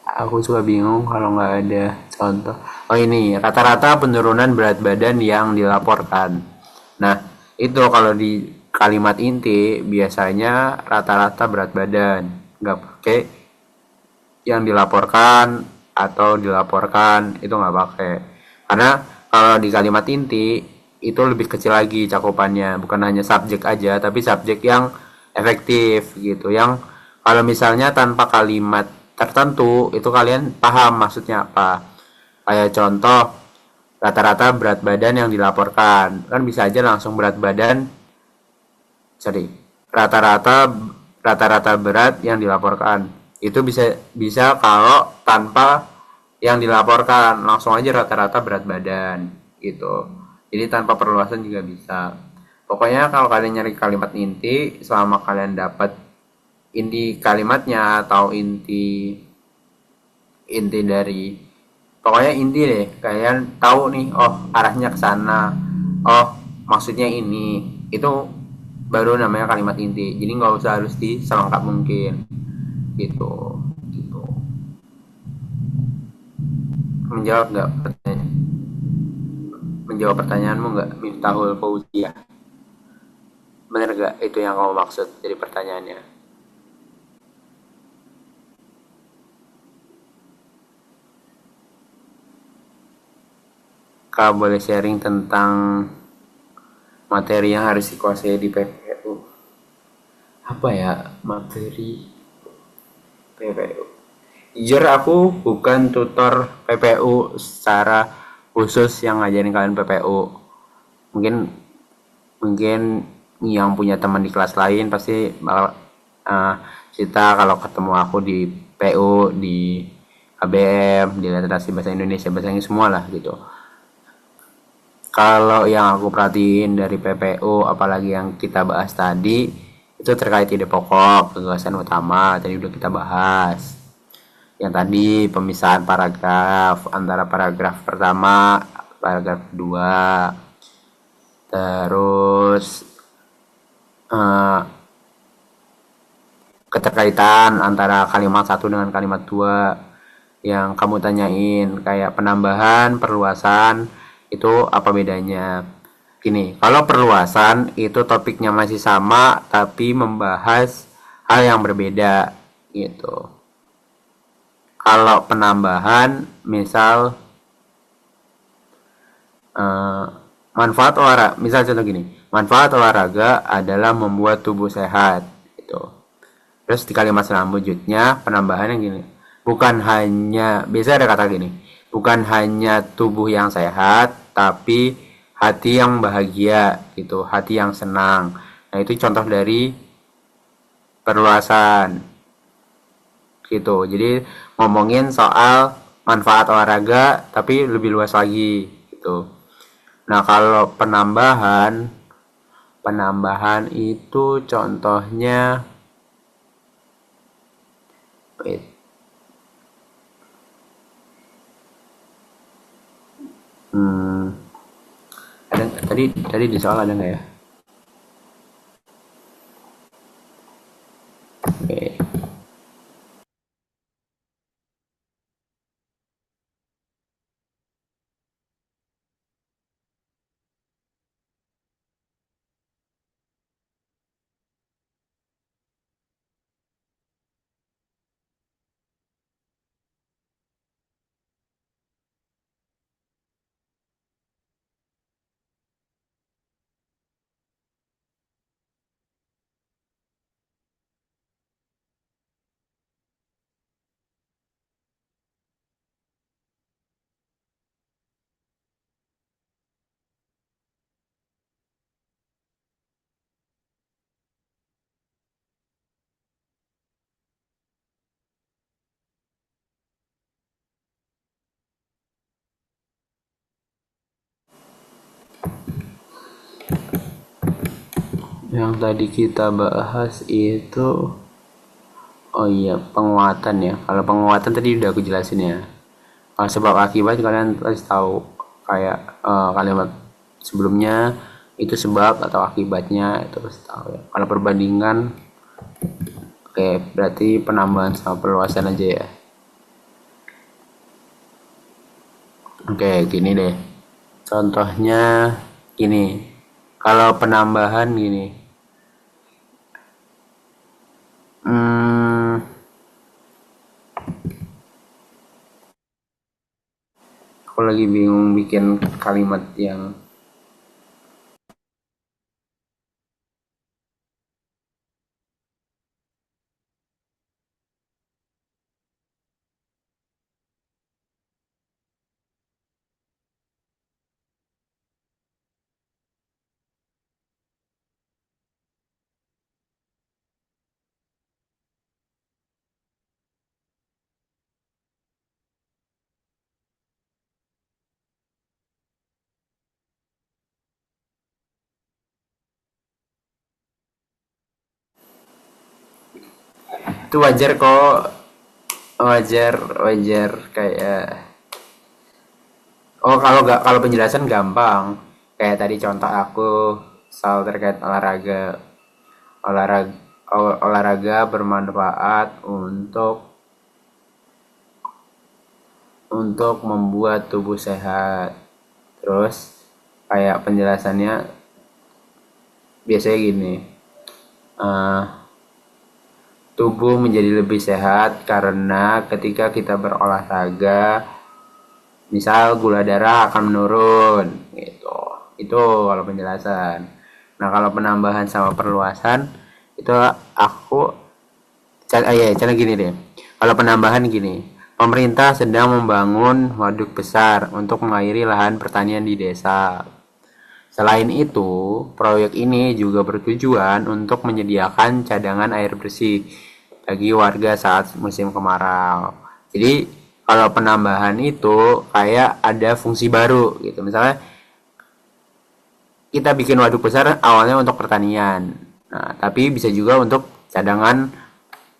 aku suka bingung kalau nggak ada contoh. Oh, ini rata-rata penurunan berat badan yang dilaporkan. Nah, itu kalau di kalimat inti biasanya rata-rata berat badan, nggak pakai yang dilaporkan atau dilaporkan, itu nggak pakai. Karena kalau di kalimat inti itu lebih kecil lagi cakupannya, bukan hanya subjek aja, tapi subjek yang efektif gitu, yang kalau misalnya tanpa kalimat tertentu itu kalian paham maksudnya apa. Kayak contoh, rata-rata berat badan yang dilaporkan, kan bisa aja langsung rata-rata berat yang dilaporkan. Itu bisa kalau tanpa yang dilaporkan, langsung aja rata-rata berat badan gitu. Jadi tanpa perluasan juga bisa. Pokoknya kalau kalian nyari kalimat inti, selama kalian dapat inti kalimatnya atau inti dari Pokoknya inti deh, kalian tahu nih, oh arahnya ke sana, oh maksudnya ini, itu baru namanya kalimat inti. Jadi nggak usah harus diselengkap mungkin, gitu, gitu. Menjawab nggak pertanyaan? Menjawab pertanyaanmu nggak, Miftahul Fauzia? Bener nggak itu yang kamu maksud dari pertanyaannya? Kak boleh sharing tentang materi yang harus dikuasai di PPU? Apa ya materi PPU? Jujur aku bukan tutor PPU secara khusus yang ngajarin kalian PPU. Mungkin mungkin yang punya teman di kelas lain pasti bakal cerita kalau ketemu aku di PU, di ABM, di literasi bahasa Indonesia, bahasa Inggris semua lah gitu. Kalau yang aku perhatiin dari PPU, apalagi yang kita bahas tadi, itu terkait ide pokok, gagasan utama, tadi udah kita bahas. Yang tadi pemisahan paragraf antara paragraf pertama, paragraf kedua, terus keterkaitan antara kalimat satu dengan kalimat dua yang kamu tanyain, kayak penambahan, perluasan, itu apa bedanya? Gini, kalau perluasan itu topiknya masih sama tapi membahas hal yang berbeda gitu. Kalau penambahan, misal manfaat olahraga, misal contoh gini, manfaat olahraga adalah membuat tubuh sehat gitu. Terus di kalimat selanjutnya penambahannya gini, bukan hanya, biasa ada kata gini, bukan hanya tubuh yang sehat tapi hati yang bahagia gitu, hati yang senang. Nah itu contoh dari perluasan gitu. Jadi ngomongin soal manfaat olahraga tapi lebih luas lagi gitu. Nah kalau penambahan itu contohnya, wait, ada tadi di soal ada nggak ya? Oke. Yang tadi kita bahas itu, oh iya, penguatan ya. Kalau penguatan tadi udah aku jelasin ya. Kalau sebab akibat kalian pasti tahu, kayak kalimat sebelumnya itu sebab atau akibatnya itu pasti tahu ya. Kalau perbandingan, oke, berarti penambahan sama perluasan aja ya. Oke, gini deh. Contohnya gini. Kalau penambahan gini. Aku lagi bingung bikin kalimat yang itu wajar kok, wajar kayak Oh, kalau penjelasan gampang. Kayak tadi contoh aku soal terkait olahraga. Olahraga olahraga bermanfaat untuk membuat tubuh sehat. Terus kayak penjelasannya biasanya gini. eh, Tubuh menjadi lebih sehat karena ketika kita berolahraga, misal gula darah akan menurun gitu. Itu kalau penjelasan. Nah, kalau penambahan sama perluasan itu aku cara gini deh. Kalau penambahan gini, pemerintah sedang membangun waduk besar untuk mengairi lahan pertanian di desa. Selain itu, proyek ini juga bertujuan untuk menyediakan cadangan air bersih bagi warga saat musim kemarau. Jadi, kalau penambahan itu kayak ada fungsi baru gitu. Misalnya kita bikin waduk besar awalnya untuk pertanian. Nah, tapi bisa juga untuk cadangan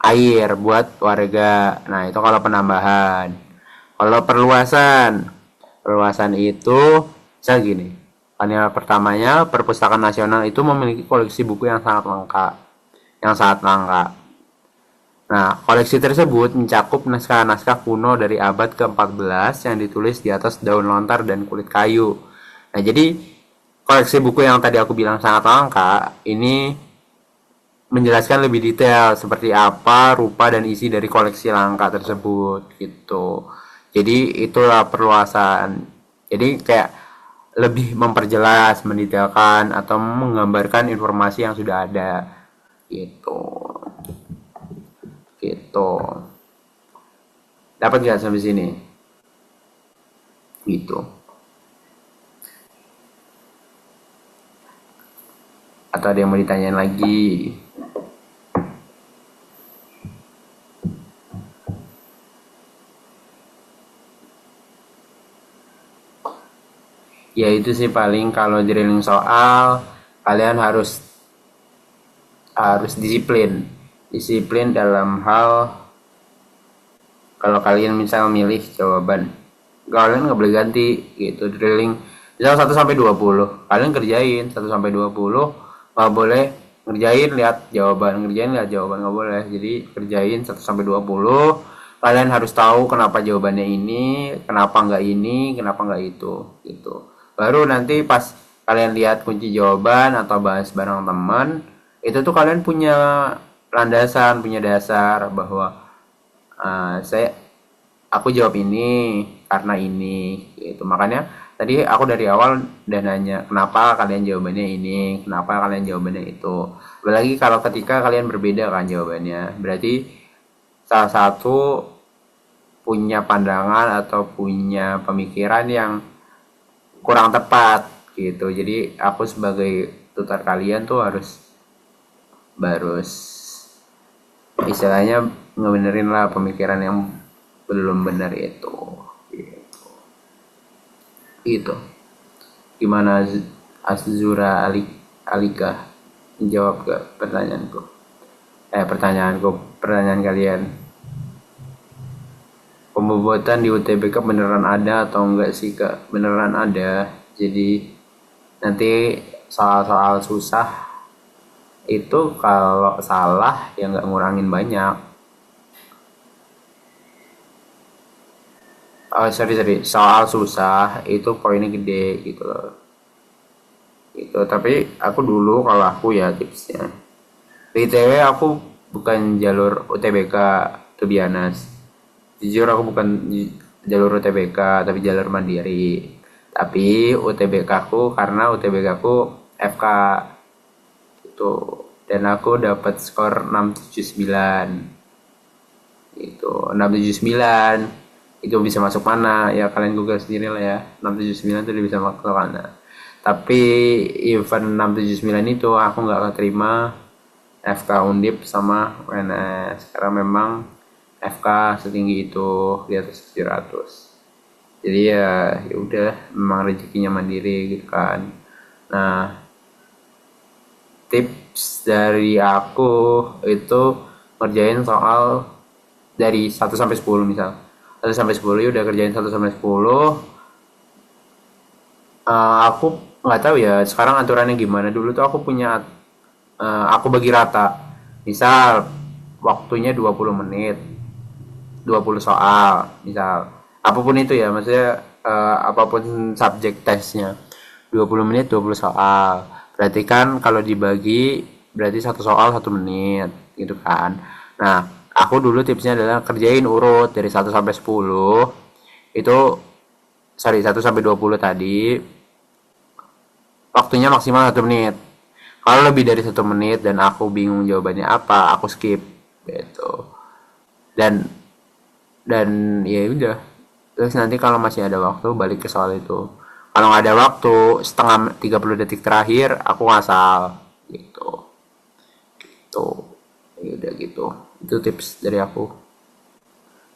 air buat warga. Nah, itu kalau penambahan. Kalau perluasan itu bisa gini. Panel pertamanya, Perpustakaan Nasional itu memiliki koleksi buku yang sangat lengkap. Nah, koleksi tersebut mencakup naskah-naskah kuno dari abad ke-14 yang ditulis di atas daun lontar dan kulit kayu. Nah, jadi koleksi buku yang tadi aku bilang sangat langka, ini menjelaskan lebih detail seperti apa rupa dan isi dari koleksi langka tersebut gitu. Jadi itulah perluasan. Jadi kayak lebih memperjelas, mendetailkan atau menggambarkan informasi yang sudah ada gitu. Gitu. Dapat nggak sampai sini? Gitu. Atau ada yang mau ditanyain lagi? Ya itu sih paling kalau drilling soal kalian harus disiplin dalam hal kalau kalian misal milih jawaban kalian nggak boleh ganti gitu. Drilling misal 1 sampai 20 kalian kerjain 1 sampai 20, nggak boleh ngerjain lihat jawaban nggak boleh. Jadi kerjain 1 sampai 20, kalian harus tahu kenapa jawabannya ini, kenapa nggak ini, kenapa nggak itu gitu. Baru nanti pas kalian lihat kunci jawaban atau bahas bareng teman, itu tuh kalian punya landasan, punya dasar bahwa aku jawab ini karena ini gitu. Makanya tadi aku dari awal udah nanya kenapa kalian jawabannya ini, kenapa kalian jawabannya itu. Apalagi kalau ketika kalian berbeda kan jawabannya, berarti salah satu punya pandangan atau punya pemikiran yang kurang tepat gitu. Jadi aku sebagai tutor kalian tuh harus istilahnya ngebenerin lah pemikiran yang belum benar itu gitu. Gimana Azura Alika menjawab ke pertanyaan kalian? Pembobotan di UTBK beneran ada atau enggak sih Kak? Beneran ada. Jadi nanti soal-soal susah itu kalau salah ya nggak ngurangin banyak. Sorry, soal susah itu poinnya gede gitu loh. Gitu. Tapi aku dulu kalau aku ya tipsnya, BTW aku bukan jalur UTBK, to be honest. Jujur aku bukan jalur UTBK tapi jalur mandiri. Tapi UTBK aku karena UTBK aku FK itu, dan aku dapat skor 679 itu. 679 itu bisa masuk mana ya, kalian google sendiri lah ya. 679 itu bisa masuk mana. Tapi event 679 itu aku nggak keterima FK Undip sama UNS karena memang FK setinggi itu, di atas 700. Jadi ya udah, memang rezekinya mandiri gitu kan. Nah, tips dari aku itu ngerjain soal dari 1 sampai 10 misal. 1 sampai 10 ya udah kerjain 1 sampai 10. Aku nggak tahu ya sekarang aturannya gimana. Dulu tuh aku punya, aku bagi rata. Misal waktunya 20 menit, 20 soal, misal. Apapun itu ya, maksudnya apapun subjek tesnya. 20 menit 20 soal. Berarti kan kalau dibagi berarti satu soal 1 menit gitu kan. Nah, aku dulu tipsnya adalah kerjain urut dari 1 sampai 10. Itu sorry 1 sampai 20 tadi waktunya maksimal 1 menit. Kalau lebih dari 1 menit dan aku bingung jawabannya apa, aku skip gitu. Dan ya udah. Terus nanti kalau masih ada waktu balik ke soal itu. Kalau nggak ada waktu, setengah 30 detik terakhir aku ngasal gitu. Gitu. Ya udah gitu. Itu tips dari aku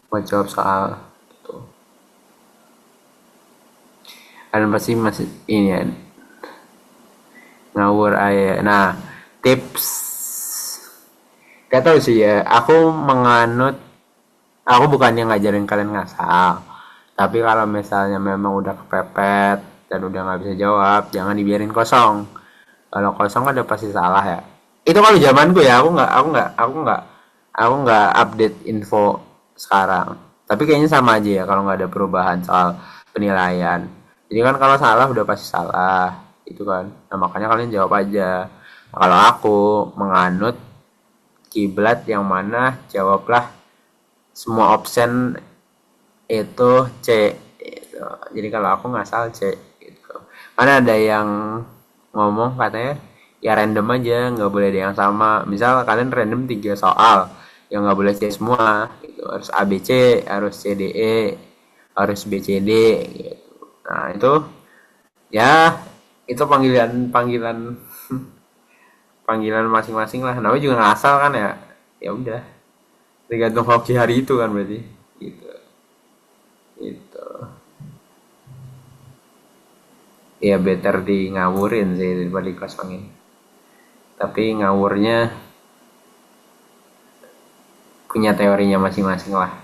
buat jawab soal gitu. Kalian pasti masih ini ya, ngawur aja. Nah, tips gak tahu sih ya. Aku bukannya ngajarin kalian ngasal. Tapi kalau misalnya memang udah kepepet dan udah nggak bisa jawab, jangan dibiarin kosong. Kalau kosong ada pasti salah ya. Itu kalau zamanku ya, aku nggak update info sekarang. Tapi kayaknya sama aja ya kalau nggak ada perubahan soal penilaian. Jadi kan kalau salah udah pasti salah, itu kan. Nah makanya kalian jawab aja. Nah, kalau aku menganut kiblat yang mana jawablah semua option itu C gitu. Jadi kalau aku ngasal C gitu. Karena ada yang ngomong katanya ya random aja, nggak boleh ada yang sama. Misal kalian random 3 soal, yang nggak boleh C semua gitu. Harus A B C, harus C D E, harus B C D gitu. Nah itu ya itu panggilan panggilan masing-masing lah. Namanya juga ngasal kan ya. Ya udah, tergantung hoki hari itu kan berarti gitu. Gitu. Ya better di ngawurin sih daripada dikosongin. Tapi ngawurnya punya teorinya masing-masing lah.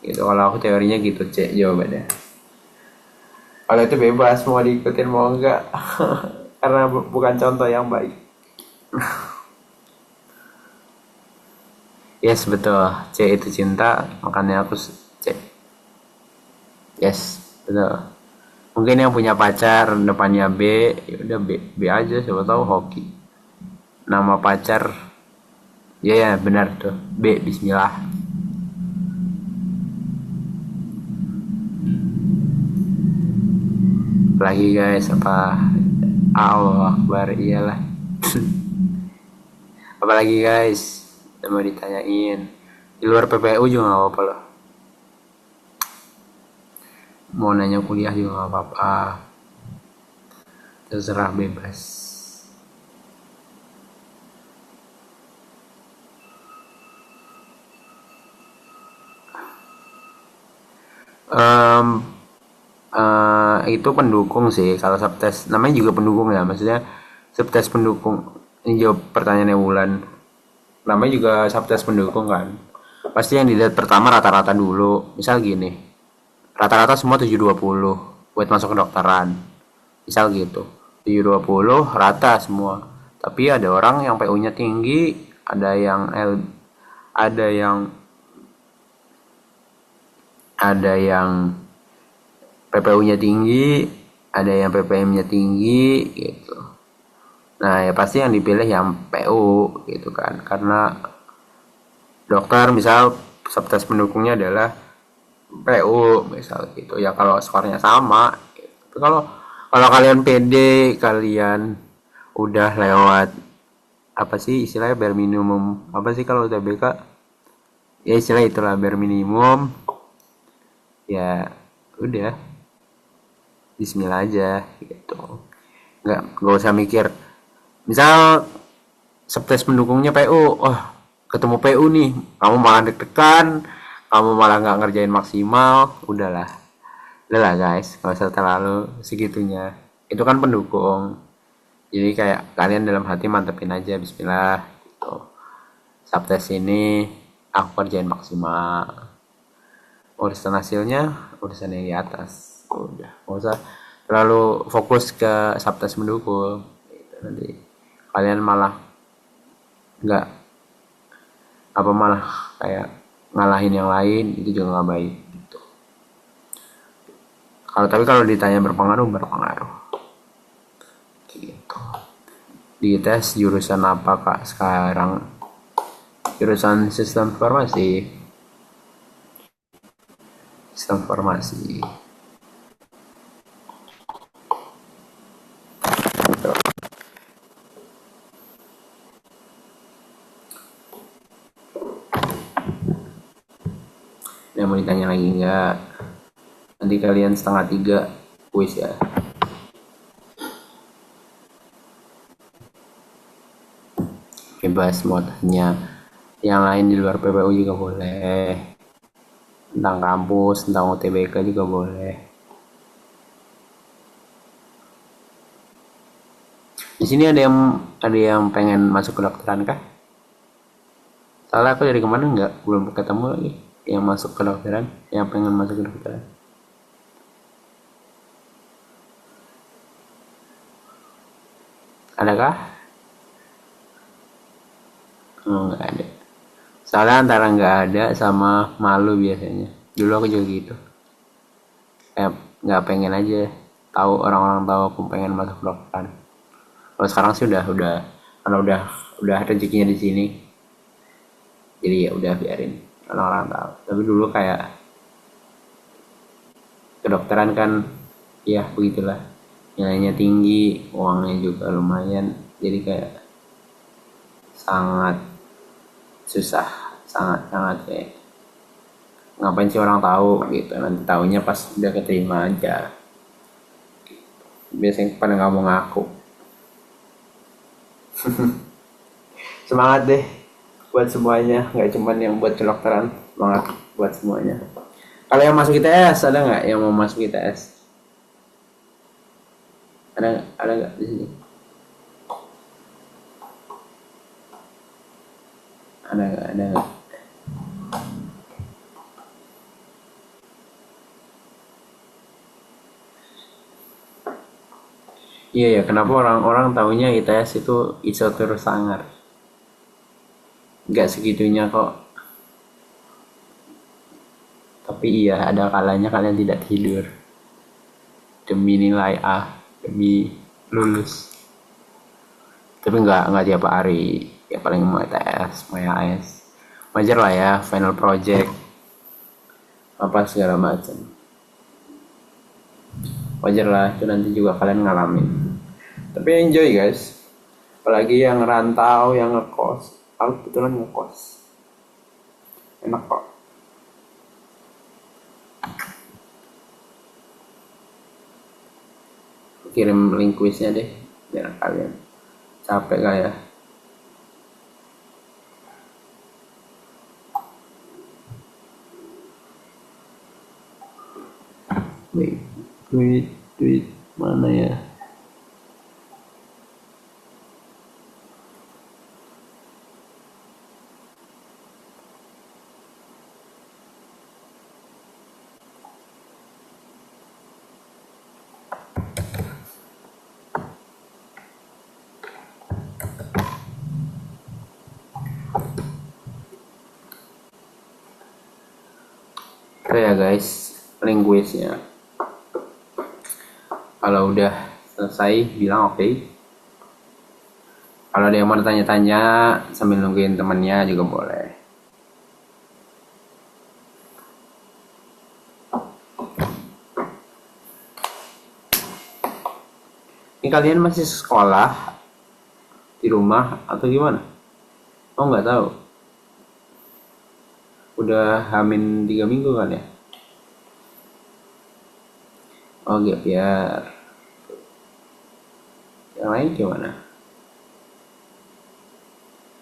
Gitu. Kalau aku teorinya gitu C jawabannya. Kalau itu bebas mau diikutin mau enggak. Karena bukan contoh yang baik. Yes betul, C itu cinta, makanya aku C. Yes betul. Mungkin yang punya pacar depannya B, ya udah B aja, siapa tahu hoki. Nama pacar, ya benar tuh B, Bismillah. Lagi guys apa? Allah Akbar, iyalah. Apalagi guys, mau ditanyain. Di luar PPU juga nggak apa-apa loh. Mau nanya kuliah juga nggak apa-apa. Terserah bebas. Itu pendukung sih kalau subtes, namanya juga pendukung ya, maksudnya subtes pendukung. Ini jawab pertanyaannya Wulan, namanya juga subtes pendukung kan. Pasti yang dilihat pertama rata-rata dulu. Misal gini, rata-rata semua 720 buat masuk kedokteran, misal gitu. 720 rata semua. Tapi ada orang yang PU-nya tinggi, ada yang PPU-nya tinggi, ada yang PPM-nya tinggi gitu. Nah, ya pasti yang dipilih yang PU gitu kan. Karena dokter misal subtes pendukungnya adalah PU misal gitu. Ya kalau skornya sama gitu. Tapi kalau kalian pede, kalian udah lewat apa sih istilahnya bare minimum, apa sih kalau UTBK? Ya istilah itulah bare minimum. Ya udah, Bismillah aja gitu. Nggak usah mikir. Misal subtes pendukungnya PU, ketemu PU nih, kamu malah deg-degan, kamu malah nggak ngerjain maksimal, udahlah guys, nggak usah terlalu segitunya. Itu kan pendukung, jadi kayak kalian dalam hati mantepin aja, Bismillah gitu. Subtes ini aku kerjain maksimal, urusan hasilnya urusan yang di atas, udah nggak usah terlalu fokus ke subtes mendukung gitu. Nanti kalian malah nggak malah kayak ngalahin yang lain, itu juga nggak baik gitu. Kalau ditanya berpengaruh gitu. Di tes jurusan apa kak sekarang? Jurusan sistem informasi. Yang mau ditanya lagi nggak? Nanti kalian 2:30 kuis ya. Bebas mau tanya yang lain di luar PPU juga boleh, tentang kampus, tentang UTBK juga boleh. Di sini ada yang pengen masuk kedokteran kah? Soalnya aku dari kemana belum ketemu lagi yang masuk kedokteran, yang pengen masuk kedokteran. Adakah? Oh, nggak ada. Soalnya antara nggak ada sama malu biasanya. Dulu aku juga gitu. Kayak nggak pengen aja tahu orang-orang tahu aku pengen masuk kedokteran. Kalau sekarang sih karena udah rezekinya di sini. Jadi ya udah biarin orang-orang tahu. Tapi dulu kayak kedokteran kan ya begitulah. Nilainya tinggi, uangnya juga lumayan. Jadi kayak sangat susah, sangat kayak ngapain sih orang tahu gitu, nanti taunya pas udah keterima aja. Biasanya pada nggak mau ngaku. Semangat deh buat semuanya, nggak cuman yang buat kedokteran, semangat buat semuanya. Kalau yang masuk ITS ada nggak yang mau masuk ITS? Ada nggak di sini? Ada nggak? Iya ya, kenapa orang-orang taunya ITS itu iso terus sangar? Nggak segitunya kok. Tapi iya, ada kalanya kalian tidak tidur demi nilai A, demi lulus. Tapi nggak tiap hari. Ya paling mau ITS, mau AS. Wajar lah ya, final project apa segala macam. Wajar lah, itu nanti juga kalian ngalamin. Tapi enjoy guys. Apalagi yang rantau, yang ngekos. Aku kebetulan ngekos. Enak kok. Kirim link kuisnya deh biar kalian capek gak ya. Tweet mana ya? Oke ya guys, link kuisnya. Kalau udah selesai bilang oke. Kalau ada yang mau tanya-tanya sambil nungguin temennya juga boleh. Ini kalian masih sekolah di rumah atau gimana? Oh nggak tahu. Udah hamin 3 minggu kan ya? Oh gap year. Yang lain gimana?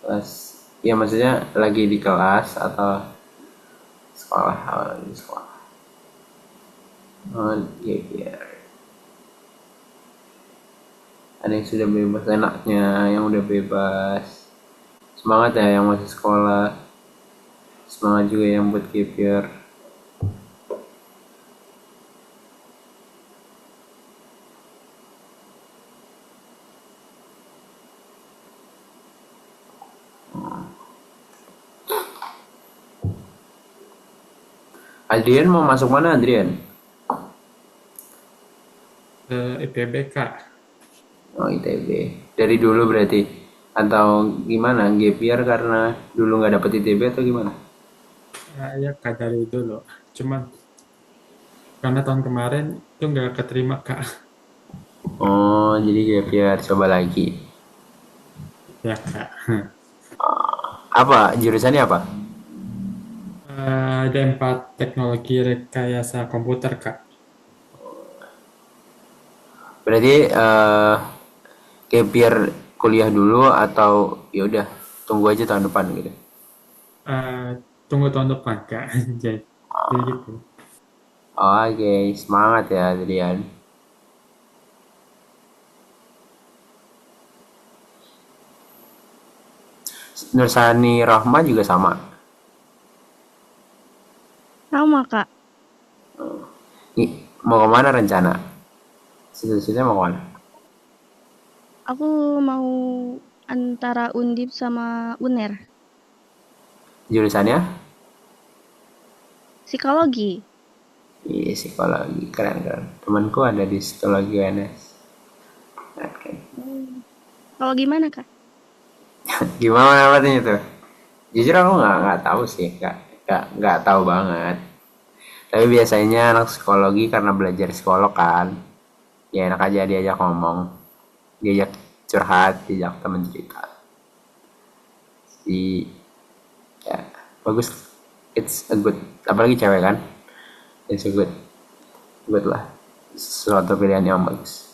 Kelas, ya maksudnya lagi di kelas atau sekolah? Oh, lagi di sekolah. Oh gap year. Ada yang sudah bebas, enaknya yang udah bebas. Semangat ya yang masih sekolah. Semangat juga yang buat gap year. Adrian mau masuk mana, Adrian? IPB Kak. Oh, ITB. Dari dulu berarti? Atau gimana? Gap year karena dulu nggak dapet ITB atau gimana? Ya Kak dari dulu. Cuman karena tahun kemarin itu nggak keterima Kak. Oh, jadi gap year. Coba lagi. Ya Kak. Apa? Jurusannya apa? Ada 4 teknologi rekayasa komputer Kak. Berarti gap year kuliah dulu atau ya udah tunggu aja tahun depan gitu? Tunggu tahun depan Kak. Jadi gitu. Oke, semangat ya Adrian. Nursani Rahma juga sama. Sama, Kak. Nih, mau kemana rencana? Cita-citanya mau kemana? Aku mau antara Undip sama UNER. Jurusannya? Psikologi. Iya, psikologi. Keren. Temanku ada di psikologi UNS. Keren, kan? Kalau gimana, Kak? Gimana artinya tuh? Jujur aku nggak tahu sih, nggak tahu banget. Tapi biasanya anak psikologi karena belajar psikolog kan, ya enak aja diajak ngomong, diajak curhat, diajak temen cerita. Jadi ya bagus, it's a good, apalagi cewek kan, it's a good lah, suatu pilihan yang bagus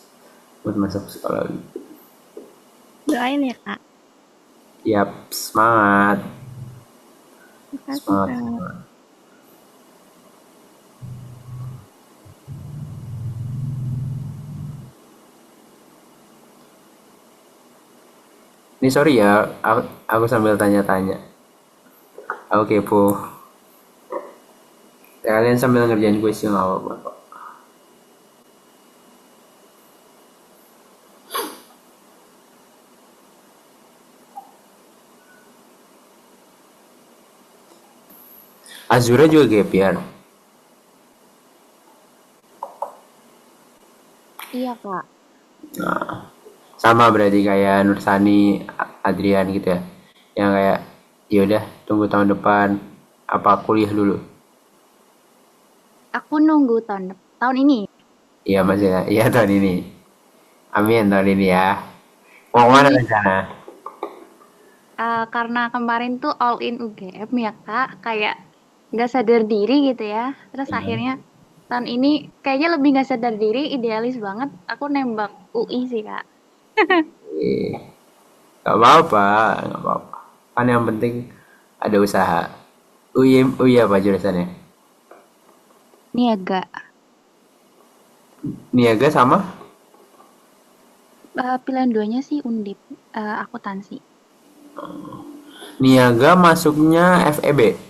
buat masuk psikologi. Doain ya, Kak. Yap, semangat. Makasih, Semangat. Kak. Ini sorry ya, aku sambil tanya-tanya. Aku kepo. Kalian sambil ngerjain kuis nggak apa-apa kok. Azura juga gap year. Iya, Kak. Nah, sama berarti kayak Nursani, Adrian gitu ya. Yang kayak ya udah tunggu tahun depan apa kuliah dulu. Aku nunggu tahun ini. Iya maksudnya, iya tahun ini. Amin tahun ini ya. Mau kemana rencana? Karena kemarin tuh all in UGM ya, Kak. Kayak nggak sadar diri gitu ya. Terus akhirnya tahun ini kayaknya lebih nggak sadar diri, idealis banget. Aku nembak UI sih, Kak. Gak apa-apa, gak apa-apa. Kan yang penting ada usaha. UI apa jurusannya? Niaga. Niaga sama? Pilihan duanya sih Undip, akuntansi. Niaga masuknya FEB.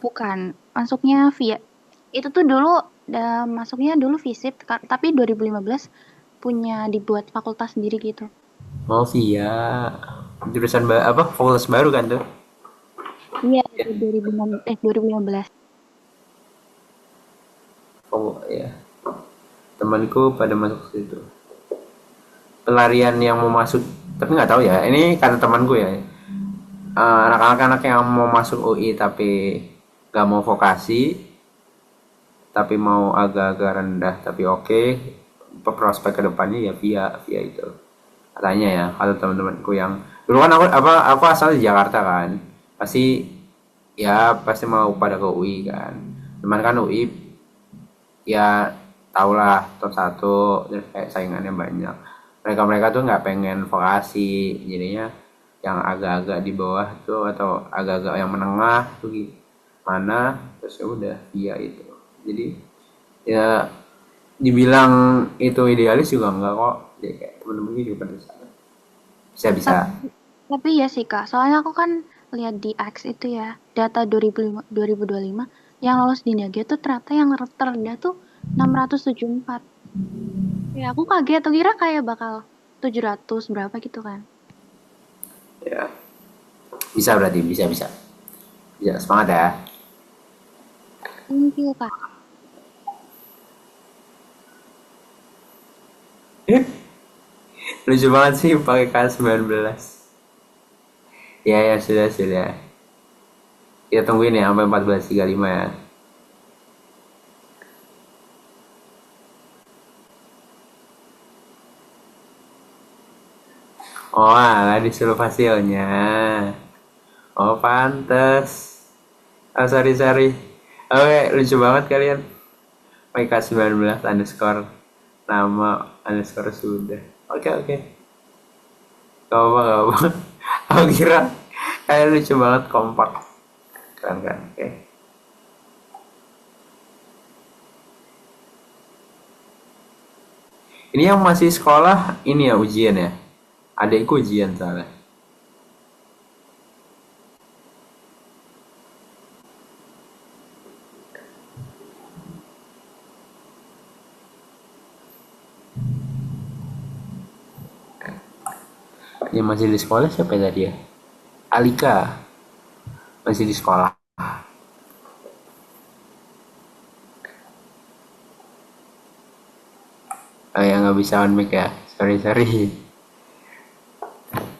Bukan, masuknya via itu tuh dulu masuknya dulu FISIP, tapi 2015 punya dibuat fakultas sendiri gitu. Oh via jurusan apa? Fakultas baru kan tuh? Iya, 2015. Oh ya. Temanku pada masuk situ. Pelarian yang mau masuk, tapi nggak tahu ya. Ini kata temanku ya. Anak-anak yang mau masuk UI tapi nggak mau vokasi, tapi mau agak-agak rendah tapi oke, prospek kedepannya ya via itu. Katanya ya, kata teman-temanku yang dulu kan aku asal di Jakarta kan, pasti mau pada ke UI kan. Cuman kan UI ya tahulah top 1 terus kayak saingannya banyak. Mereka tuh nggak pengen vokasi, jadinya yang agak-agak di bawah tuh atau agak-agak yang menengah tuh mana, terus ya udah via itu. Jadi ya dibilang itu idealis juga enggak kok, jadi kayak temen-temen juga pada sana bisa. Tapi ya sih Kak, soalnya aku kan lihat di X itu ya, data 2025 yang lolos di Niaga tuh ternyata yang terendah tuh 674. Ya aku kaget, aku kira kayak bakal 700 berapa gitu kan. Ya bisa berarti bisa semangat ya. Thank you, Kak. Lucu banget sih pakai K19. Ya sudah. Kita tungguin ya sampai 14.35 ya. Oh alah disuruh hasilnya. Oh pantes. Oh sorry. Oke lucu banget kalian. PK19 underscore nama underscore sudah. Oke. Gak apa. Aku kira kalian lucu banget kompak. Keren. Oke. Ini yang masih sekolah ini ya ujian ya. Adekku ujian soalnya. Yang masih di sekolah siapa tadi ya? Alika masih di sekolah. Oh ya nggak bisa on mic ya. Sorry.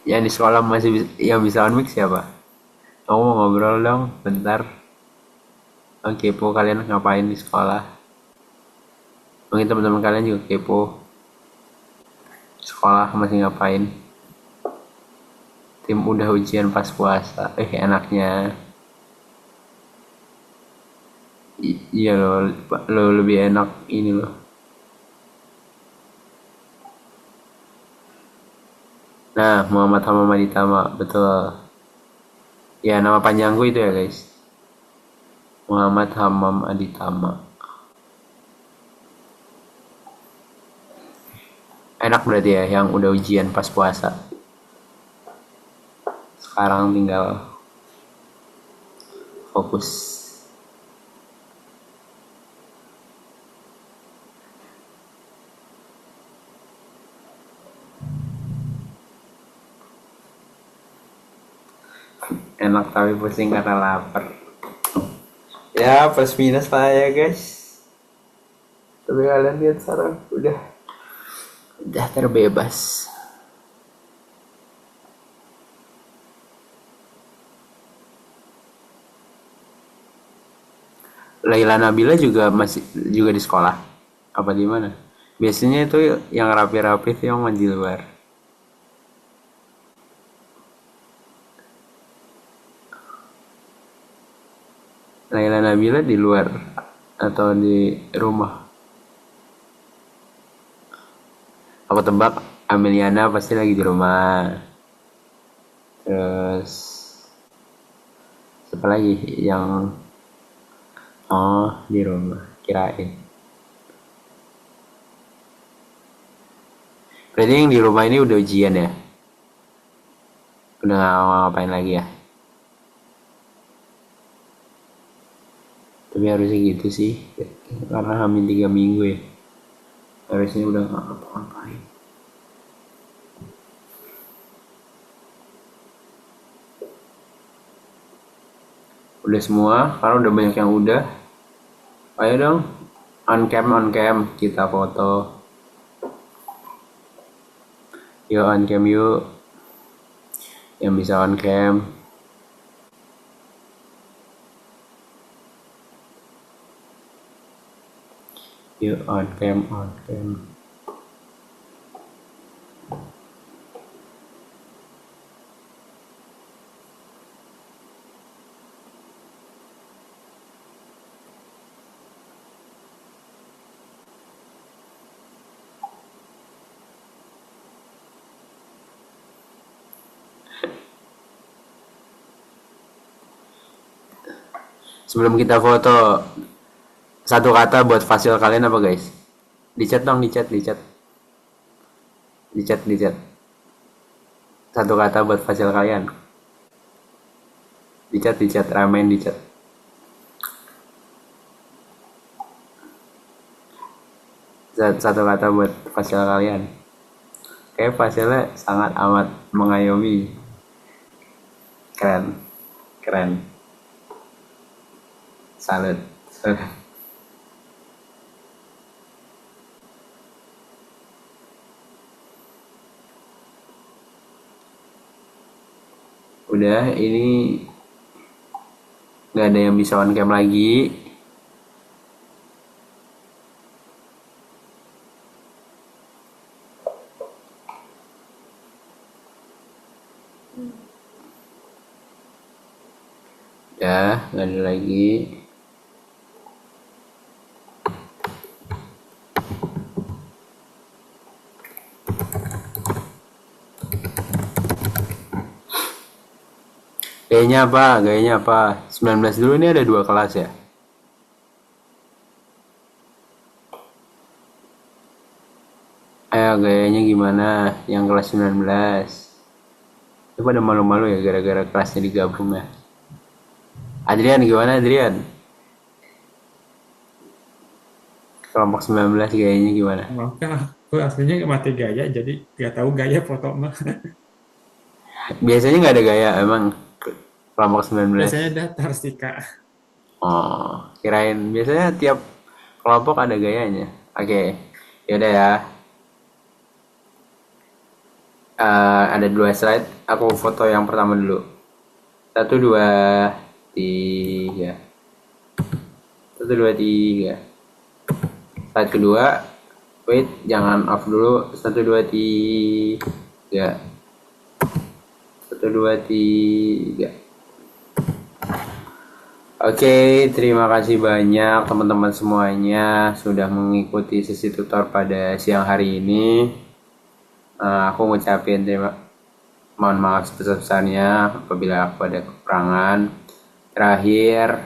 Yang di sekolah masih yang bisa on mic siapa? Kamu mau ngobrol dong bentar. Oke, kepo kalian ngapain di sekolah? Mungkin teman-teman kalian juga kepo. Sekolah masih ngapain? Tim udah ujian pas puasa. Enaknya. Iya lo lebih enak ini loh. Nah, Muhammad Hamam Aditama, betul. Ya, nama panjangku itu ya guys. Muhammad Hamam Aditama. Enak berarti ya yang udah ujian pas puasa. Sekarang tinggal fokus. Enak tapi pusing karena lapar. Ya plus minus lah ya guys. Tapi kalian lihat sekarang udah terbebas. Laila Nabila juga masih di sekolah apa di mana? Biasanya itu yang rapi-rapi itu yang di luar. Laila Nabila di luar atau di rumah? Aku tebak Ameliana pasti lagi di rumah. Terus siapa lagi yang di rumah? Kirain. Berarti yang di rumah ini udah ujian ya? Udah ngapain lagi ya? Tapi harusnya gitu sih, karena hamil 3 minggu ya. Harusnya udah gak ngapa-ngapain. Udah semua, karena udah banyak yang udah. Ayo dong, on cam, kita foto. Yuk on cam yuk. Yang bisa on cam. Yuk on cam. Sebelum kita foto, satu kata buat fasil kalian apa guys? Di chat dong, di chat. Satu kata buat fasil kalian. Di chat, ramein di chat. Satu kata buat fasil kalian. Kayak fasilnya sangat amat mengayomi. Keren. Salut. Eh, udah, ini nggak ada yang bisa on cam lagi. Ya, nggak ada lagi. Gayanya apa? 19 dulu, ini ada 2 kelas ya? Ayo gayanya gimana? Yang kelas 19. Itu pada malu-malu ya gara-gara kelasnya digabung ya. Adrian gimana Adrian? Kelompok 19 gayanya gimana? Maafkan aku aslinya nggak mati gaya, jadi nggak tahu gaya foto mah. Biasanya nggak ada gaya emang kelompok 19. Biasanya datar sih Kak. Oh, kirain biasanya tiap kelompok ada gayanya. Oke, yaudah ya. Ada 2 slide. Aku foto yang pertama dulu. 1, 2, 3. 1, 2, 3. Slide kedua. Wait, jangan off dulu. 1, 2, 3. 1, 2, 3. Oke, terima kasih banyak teman-teman semuanya sudah mengikuti sesi tutor pada siang hari ini. Aku ngucapin mohon maaf sebesar-besarnya apabila aku ada kekurangan. Terakhir,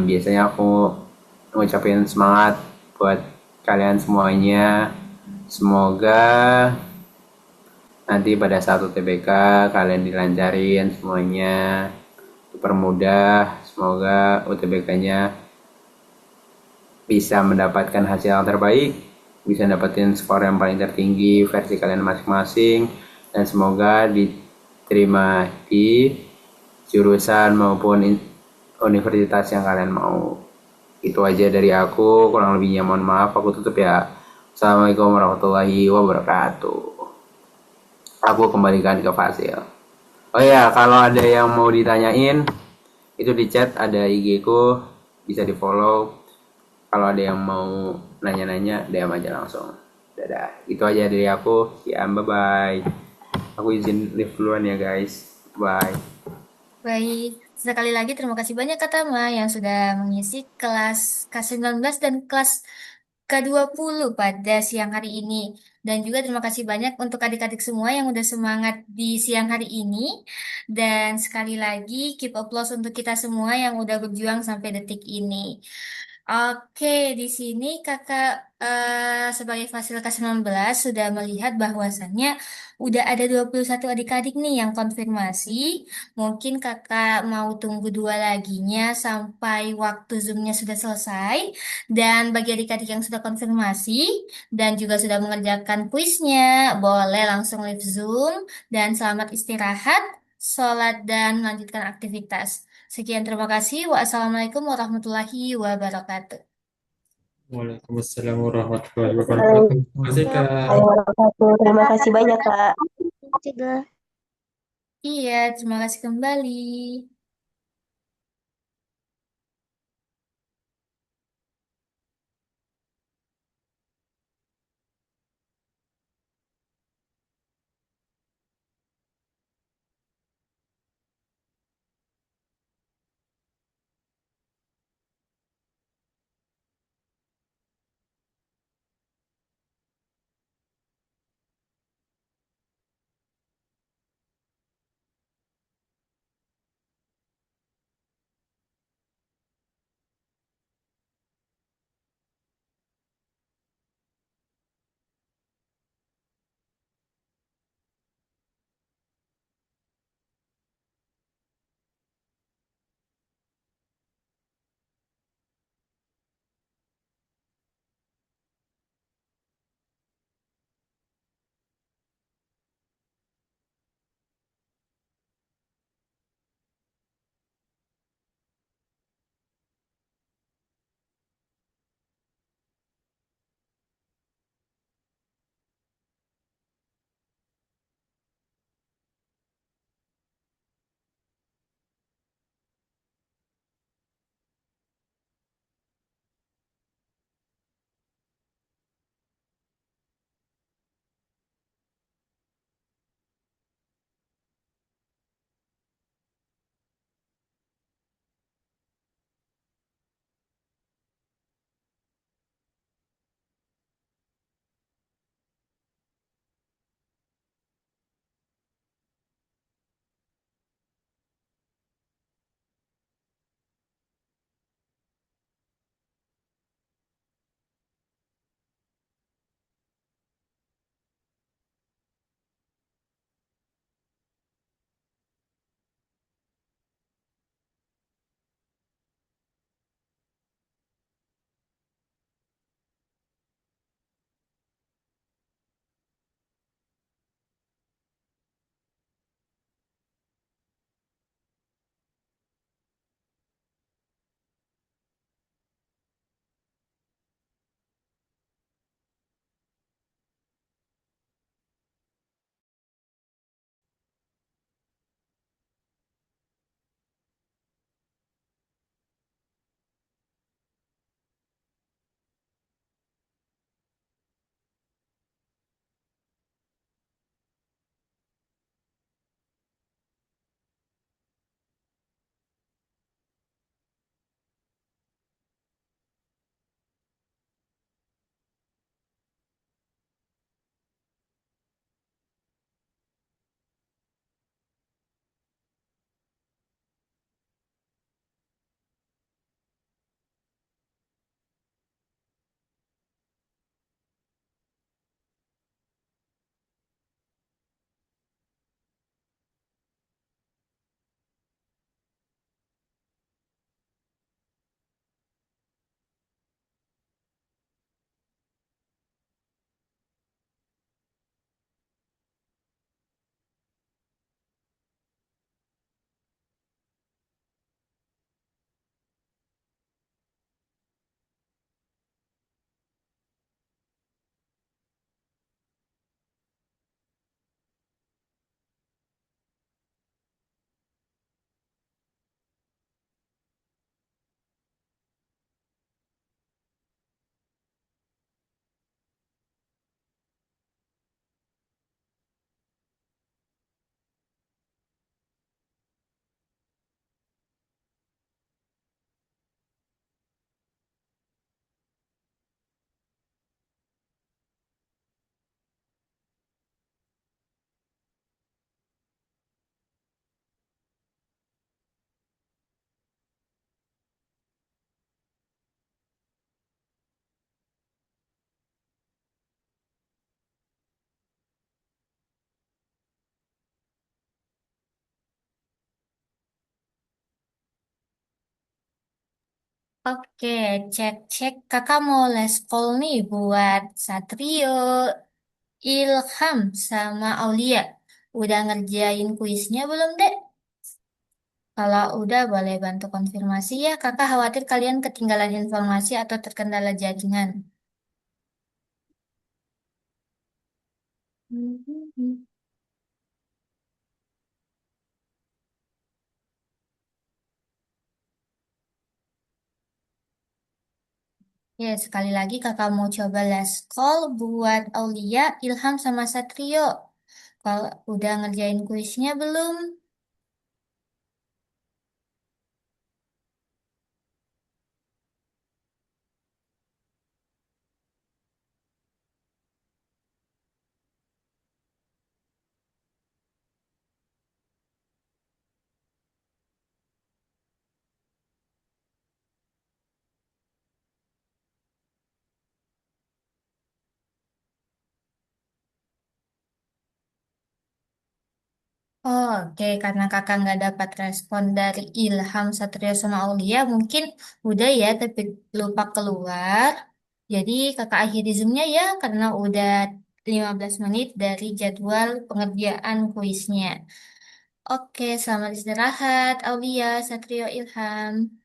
biasanya aku ngucapin semangat buat kalian semuanya. Semoga nanti pada saat UTBK kalian dilancarin semuanya, dipermudah. Semoga UTBK-nya bisa mendapatkan hasil yang terbaik, bisa dapetin skor yang paling tertinggi versi kalian masing-masing, dan semoga diterima di jurusan maupun universitas yang kalian mau. Itu aja dari aku, kurang lebihnya mohon maaf, aku tutup ya. Assalamualaikum warahmatullahi wabarakatuh. Aku kembalikan ke Fasil. Oh ya, kalau ada yang mau ditanyain, itu di chat ada IG ku, bisa di follow. Kalau ada yang mau nanya-nanya, DM aja langsung. Dadah, itu aja dari aku. Ya, bye-bye. Aku izin live duluan ya guys. Bye. Baik, sekali lagi terima kasih banyak Kak Tama yang sudah mengisi kelas K19 dan kelas K20 pada siang hari ini. Dan juga terima kasih banyak untuk adik-adik semua yang udah semangat di siang hari ini. Dan sekali lagi keep applause untuk kita semua yang udah berjuang sampai detik ini. Oke, di sini kakak sebagai fasilitas 19 sudah melihat bahwasannya udah ada 21 adik-adik nih yang konfirmasi. Mungkin kakak mau tunggu 2 laginya sampai waktu Zoom-nya sudah selesai. Dan bagi adik-adik yang sudah konfirmasi dan juga sudah mengerjakan kuisnya, boleh langsung live Zoom dan selamat istirahat, sholat, dan melanjutkan aktivitas. Sekian terima kasih. Wassalamualaikum warahmatullahi wabarakatuh. Waalaikumsalam warahmatullahi wabarakatuh. Terima kasih Kak. Wabarakatuh. Terima kasih banyak, Kak. Juga. Iya, terima kasih kembali. Oke, cek-cek. Kakak mau les call nih buat Satrio, Ilham, sama Aulia. Udah ngerjain kuisnya belum, Dek? Kalau udah, boleh bantu konfirmasi ya. Kakak khawatir kalian ketinggalan informasi atau terkendala jaringan. Mhm. Ya, sekali lagi kakak mau coba last call buat Aulia, Ilham, sama Satrio. Kalau udah ngerjain kuisnya belum? Oh, oke, karena kakak nggak dapat respon dari Ilham, Satrio, sama Aulia, mungkin udah ya, tapi lupa keluar. Jadi kakak akhiri zoomnya ya, karena udah 15 menit dari jadwal pengerjaan kuisnya. Oke, selamat istirahat, Aulia, Satrio, Ilham.